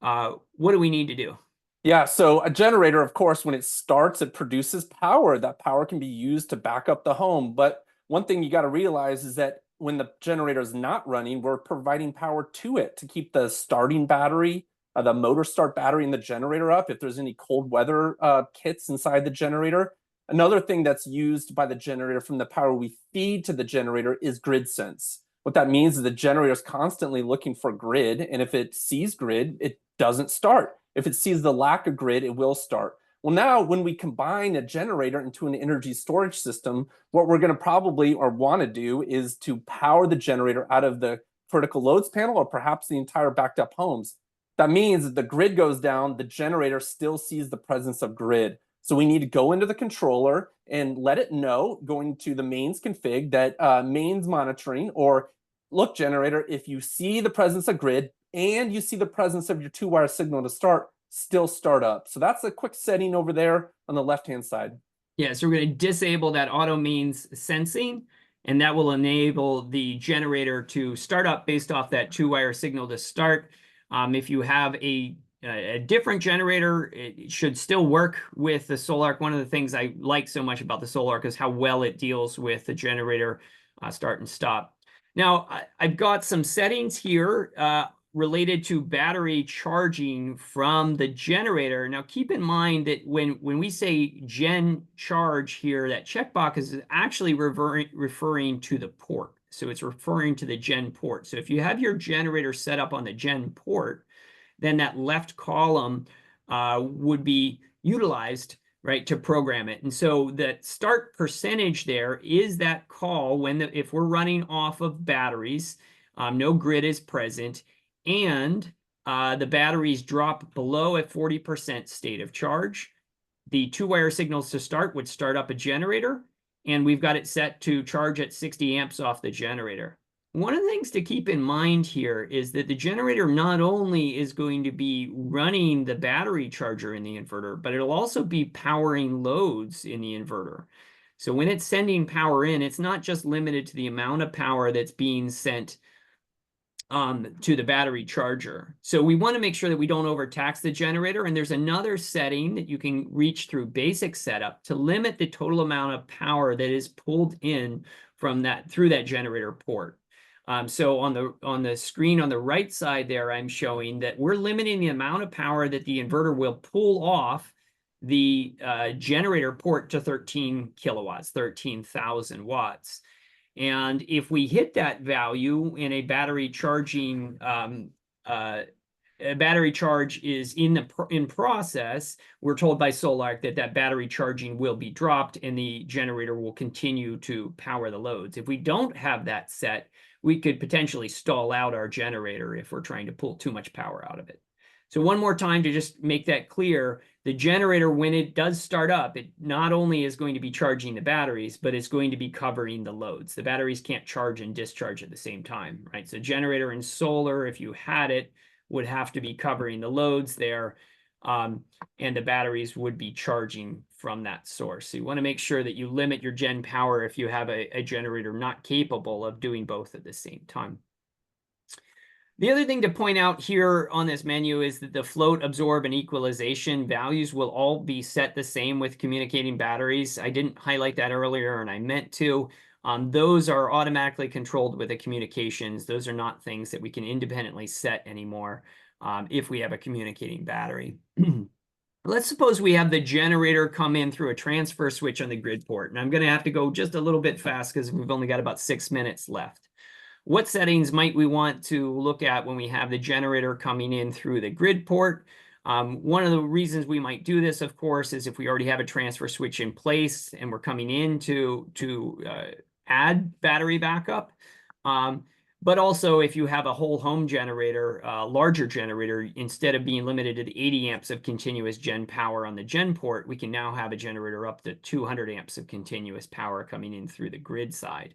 What do we need to do? Yeah, so a generator, of course, when it starts, it produces power. That power can be used to back up the home. But one thing you got to realize is that when the generator is not running, we're providing power to it to keep the starting battery, the motor start battery in the generator up if there's any cold weather kits inside the generator. Another thing that's used by the generator from the power we feed to the generator is grid sense. What that means is the generator is constantly looking for grid, and if it sees grid, it doesn't start. If it sees the lack of grid, it will start. Well, now when we combine a generator into an energy storage system, what we're going to probably or want to do is to power the generator out of the critical loads panel or perhaps the entire backed up homes. That means that the grid goes down, the generator still sees the presence of grid. So we need to go into the controller and let it know, going to the mains config, that mains monitoring, or look, generator, if you see the presence of grid and you see the presence of your two-wire signal to start, still start up. So that's a quick setting over there on the left-hand side. Yeah, so we're going to disable that auto mains sensing, and that will enable the generator to start up based off that two-wire signal to start. If you have a different generator, it should still work with the Sol-Ark. One of the things I like so much about the Sol-Ark is how well it deals with the generator start and stop. Now, I've got some settings here related to battery charging from the generator. Now, keep in mind that when we say gen charge here, that checkbox is actually referring to the port. So it's referring to the gen port. So if you have your generator set up on the gen port, then that left column would be utilized, right, to program it. And so that start percentage there is that call when if we're running off of batteries, no grid is present, and the batteries drop below a 40% state of charge. The two-wire signals to start would start up a generator, and we've got it set to charge at 60 amps off the generator. One of the things to keep in mind here is that the generator not only is going to be running the battery charger in the inverter, but it'll also be powering loads in the inverter. So when it's sending power in, it's not just limited to the amount of power that's being sent to the battery charger. So we want to make sure that we don't overtax the generator. And there's another setting that you can reach through basic setup to limit the total amount of power that is pulled in from that through that generator port. So on the screen on the right side there, I'm showing that we're limiting the amount of power that the inverter will pull off the generator port to 13 kilowatts, 13,000 watts. And if we hit that value in a battery charging, a battery charge is in process, we're told by Sol-Ark that that battery charging will be dropped and the generator will continue to power the loads. If we don't have that set, we could potentially stall out our generator if we're trying to pull too much power out of it. So one more time to just make that clear, the generator, when it does start up, it not only is going to be charging the batteries, but it's going to be covering the loads. The batteries can't charge and discharge at the same time, right? So generator and solar, if you had it, would have to be covering the loads there, and the batteries would be charging from that source. So you want to make sure that you limit your gen power if you have a generator not capable of doing both at the same time. The other thing to point out here on this menu is that the float, absorb, and equalization values will all be set the same with communicating batteries. I didn't highlight that earlier, and I meant to. Those are automatically controlled with the communications. Those are not things that we can independently set anymore if we have a communicating battery. Let's suppose we have the generator come in through a transfer switch on the grid port. And I'm going to have to go just a little bit fast because we've only got about 6 minutes left. What settings might we want to look at when we have the generator coming in through the grid port? One of the reasons we might do this, of course, is if we already have a transfer switch in place and we're coming in to add battery backup. But also if you have a whole home generator, larger generator, instead of being limited to the 80 amps of continuous gen power on the gen port, we can now have a generator up to 200 amps of continuous power coming in through the grid side.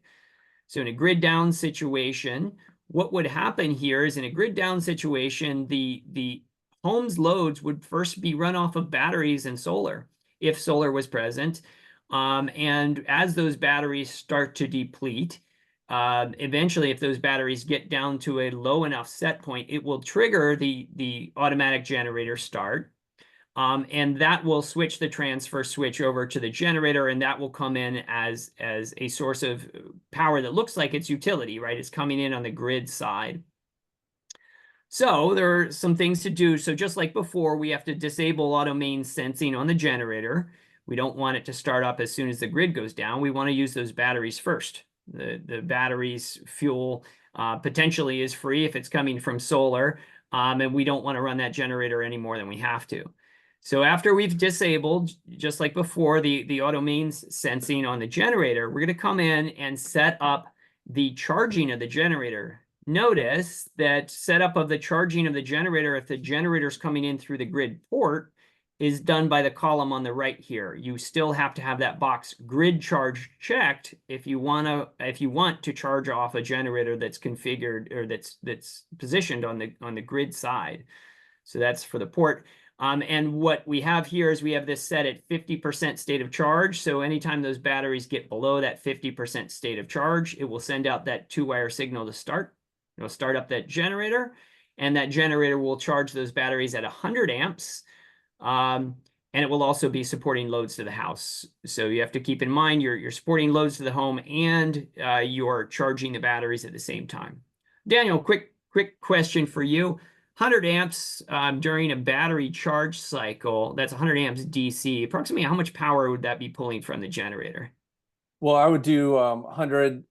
So in a grid down situation, what would happen here is in a grid down situation, the home's loads would first be run off of batteries and solar, if solar was present. And as those batteries start to deplete, eventually, if those batteries get down to a low enough set point, it will trigger the automatic generator start. And that will switch the transfer switch over to the generator, and that will come in as a source of power that looks like it's utility, right? It's coming in on the grid side. So there are some things to do. So just like before, we have to disable auto main sensing on the generator. We don't want it to start up as soon as the grid goes down. We want to use those batteries first. The batteries fuel potentially is free if it's coming from solar, and we don't want to run that generator any more than we have to. So after we've disabled, just like before, the auto mains sensing on the generator, we're going to come in and set up the charging of the generator. Notice that setup of the charging of the generator, if the generator's coming in through the grid port, is done by the column on the right here. You still have to have that box grid charge checked if you want to charge off a generator that's configured or that's positioned on the grid side. So that's for the port. And what we have here is we have this set at 50% state of charge. So anytime those batteries get below that 50% state of charge, it will send out that 2-wire signal to start. It'll start up that generator, and that generator will charge those batteries at 100 amps. And it will also be supporting loads to the house. So you have to keep in mind you're supporting loads to the home and you're charging the batteries at the same time. Daniel, quick question for you. 100 amps during a battery charge cycle, that's 100 amps DC. Approximately how much power would that be pulling from the generator? Well, I would do 100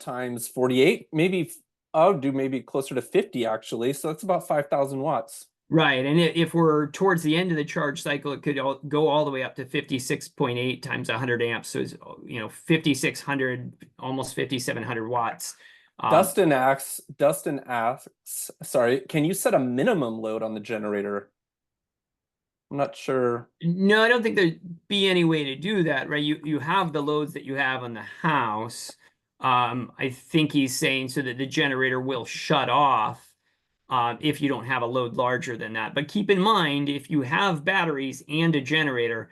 times 48. Maybe I would do maybe closer to 50 actually. So that's about 5,000 watts. Right, and if we're towards the end of the charge cycle, it could go all the way up to 56.8 times 100 amps. So it's 5,600, almost 5,700 watts. Dustin asks, sorry, can you set a minimum load on the generator? I'm not sure. No, I don't think there'd be any way to do that, right? You have the loads that you have on the house. I think he's saying so that the generator will shut off if you don't have a load larger than that. But keep in mind, if you have batteries and a generator,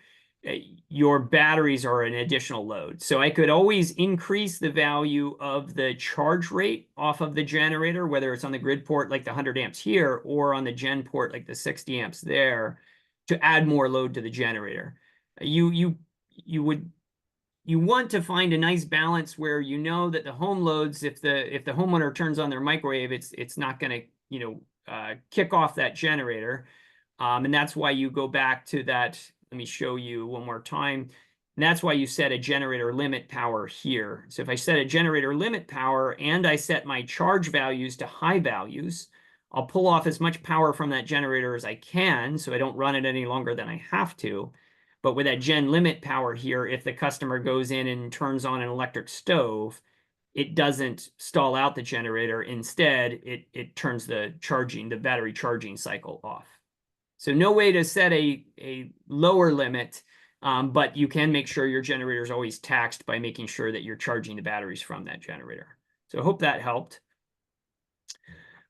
your batteries are an additional load. So I could always increase the value of the charge rate off of the generator, whether it's on the grid port like the 100 amps here or on the gen port like the 60 amps there, to add more load to the generator. You want to find a nice balance where you know that the home loads, if the homeowner turns on their microwave, it's not going to kick off that generator, and that's why you go back to that. Let me show you one more time. And that's why you set a generator limit power here. So if I set a generator limit power and I set my charge values to high values, I'll pull off as much power from that generator as I can, so I don't run it any longer than I have to. But with that gen limit power here, if the customer goes in and turns on an electric stove, it doesn't stall out the generator. Instead, it turns the battery charging cycle off. So no way to set a lower limit, but you can make sure your generator is always taxed by making sure that you're charging the batteries from that generator. So I hope that helped.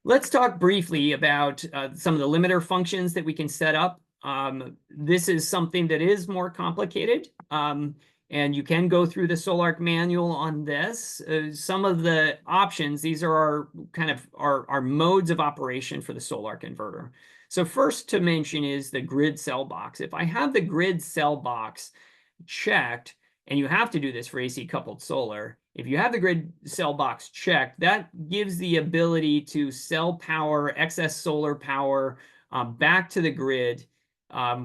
Let's talk briefly about some of the limiter functions that we can set up. This is something that is more complicated, and you can go through the Sol-Ark manual on this. Some of the options, these are our modes of operation for the Sol-Ark inverter. So first to mention is the grid cell box. If I have the grid cell box checked, and you have to do this for AC coupled solar, if you have the grid cell box checked, that gives the ability to sell power, excess solar power, back to the grid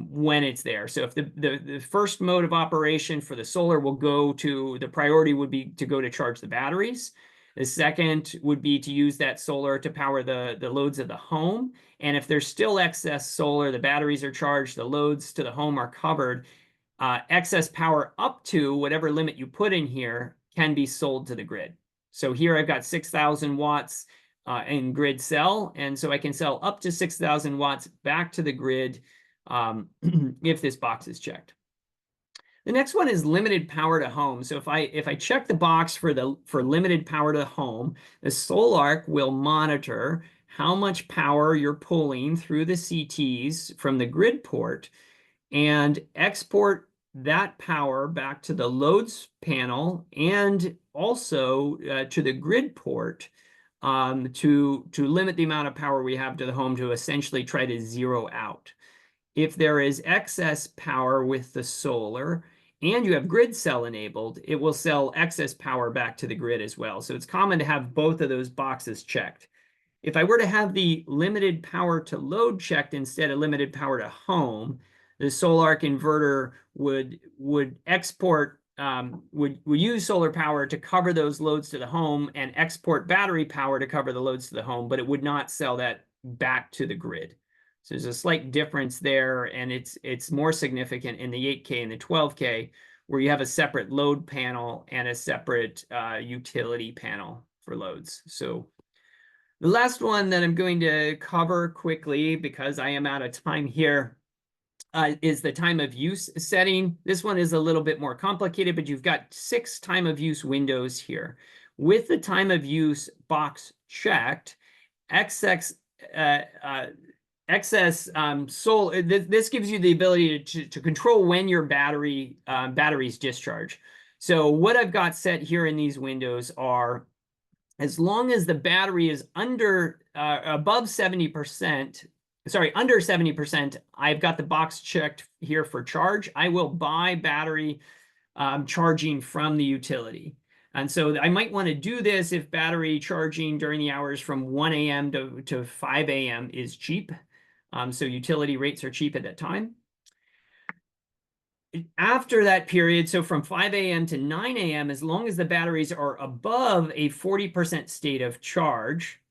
when it's there. So if the first mode of operation for the solar will go to, the priority would be to go to charge the batteries. The second would be to use that solar to power the loads of the home. And if there's still excess solar, the batteries are charged, the loads to the home are covered, excess power up to whatever limit you put in here can be sold to the grid. So here I've got 6,000 watts in grid cell, and so I can sell up to 6,000 watts back to the grid if this box is checked. The next one is limited power to home. So if I check the box for limited power to the home, the Sol-Ark will monitor how much power you're pulling through the CTs from the grid port and export that power back to the loads panel and also to the grid port to limit the amount of power we have to the home, to essentially try to zero out. If there is excess power with the solar and you have grid cell enabled, it will sell excess power back to the grid as well. So it's common to have both of those boxes checked. If I were to have the limited power to load checked instead of limited power to home, the Sol-Ark inverter would use solar power to cover those loads to the home and export battery power to cover the loads to the home, but it would not sell that back to the grid. So there's a slight difference there, and it's more significant in the 8K and the 12K, where you have a separate load panel and a separate utility panel for loads. So the last one that I'm going to cover quickly, because I am out of time here, is the time of use setting. This one is a little bit more complicated, but you've got 6 time of use windows here. With the time of use box checked, excess this gives you the ability to control when your batteries discharge. So what I've got set here in these windows are, as long as the battery is under 70%, I've got the box checked here for charge. I will buy battery charging from the utility. And so I might want to do this if battery charging during the hours from 1 a.m. to 5 a.m. is cheap. So utility rates are cheap at that time. After that period, so from 5 a.m. to 9 a.m., as long as the batteries are above a 40% state of charge,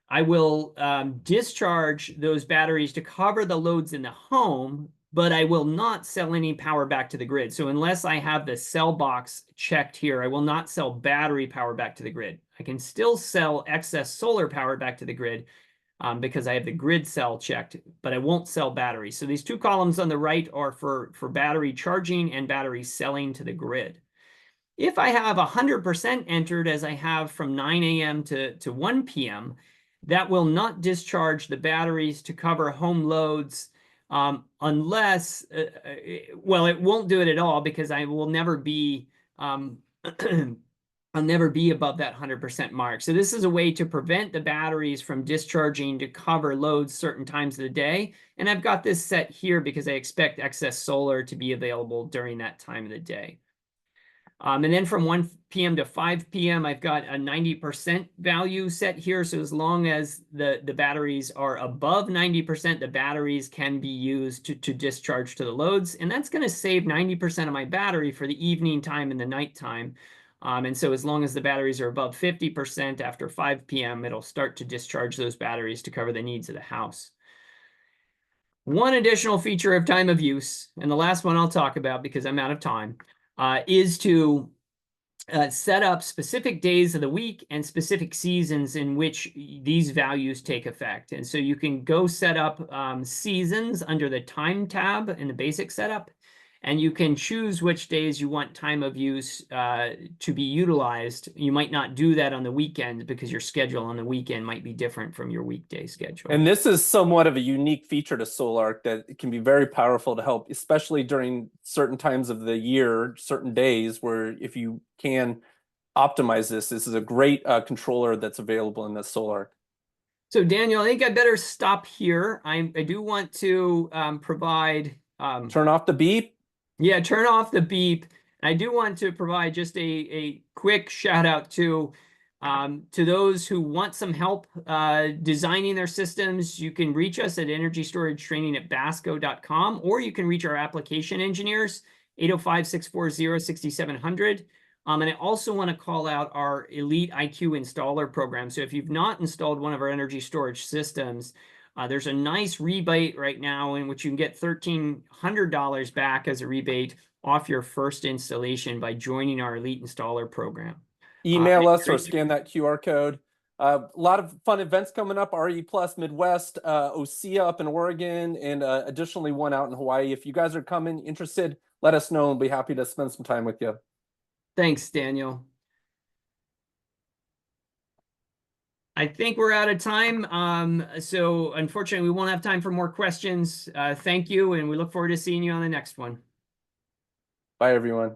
I will discharge those batteries to cover the loads in the home, but I will not sell any power back to the grid. So unless I have the cell box checked here, I will not sell battery power back to the grid. I can still sell excess solar power back to the grid because I have the grid cell checked, but I won't sell batteries. So these 2 columns on the right are for battery charging and battery selling to the grid. If I have 100% entered, as I have from 9 a.m. to 1 p.m., that will not discharge the batteries to cover home loads unless, well, it won't do it at all, because I will never be, I'll never be above that 100% mark. So this is a way to prevent the batteries from discharging to cover loads certain times of the day. And I've got this set here because I expect excess solar to be available during that time of the day. And then from 1 p.m. to 5 p.m., I've got a 90% value set here. So as long as the batteries are above 90%, the batteries can be used to discharge to the loads. And that's going to save 90% of my battery for the evening time and the nighttime. And so as long as the batteries are above 50% after 5 p.m., it'll start to discharge those batteries to cover the needs of the house. One additional feature of time of use, and the last one I'll talk about because I'm out of time, is to set up specific days of the week and specific seasons in which these values take effect. And so you can go set up seasons under the time tab in the basic setup, and you can choose which days you want time of use to be utilized. You might not do that on the weekend because your schedule on the weekend might be different from your weekday schedule. And this is somewhat of a unique feature to Sol-Ark that can be very powerful to help, especially during certain times of the year, certain days where if you can optimize this is a great controller that's available in the Sol-Ark. So Daniel, I think I better stop here. I do want to provide... turn off the beep. Yeah, turn off the beep. I do want to provide just a quick shout out to those who want some help designing their systems. You can reach us at energystorage@basco.com, or you can reach our application engineers, 805-640-6700. And I also want to call out our Elite IQ Installer program. So if you've not installed one of our energy storage systems, there's a nice rebate right now in which you can get $1,300 back as a rebate off your first installation by joining our Elite Installer program. Email us or scan that QR code. A lot of fun events coming up, RE Plus Midwest, OSEA up in Oregon, and additionally one out in Hawaii. If you guys are coming, interested, let us know and we'll be happy to spend some time with you. Thanks, Daniel. I think we're out of time. So unfortunately, we won't have time for more questions. Thank you, and we look forward to seeing you on the next one. Bye, everyone.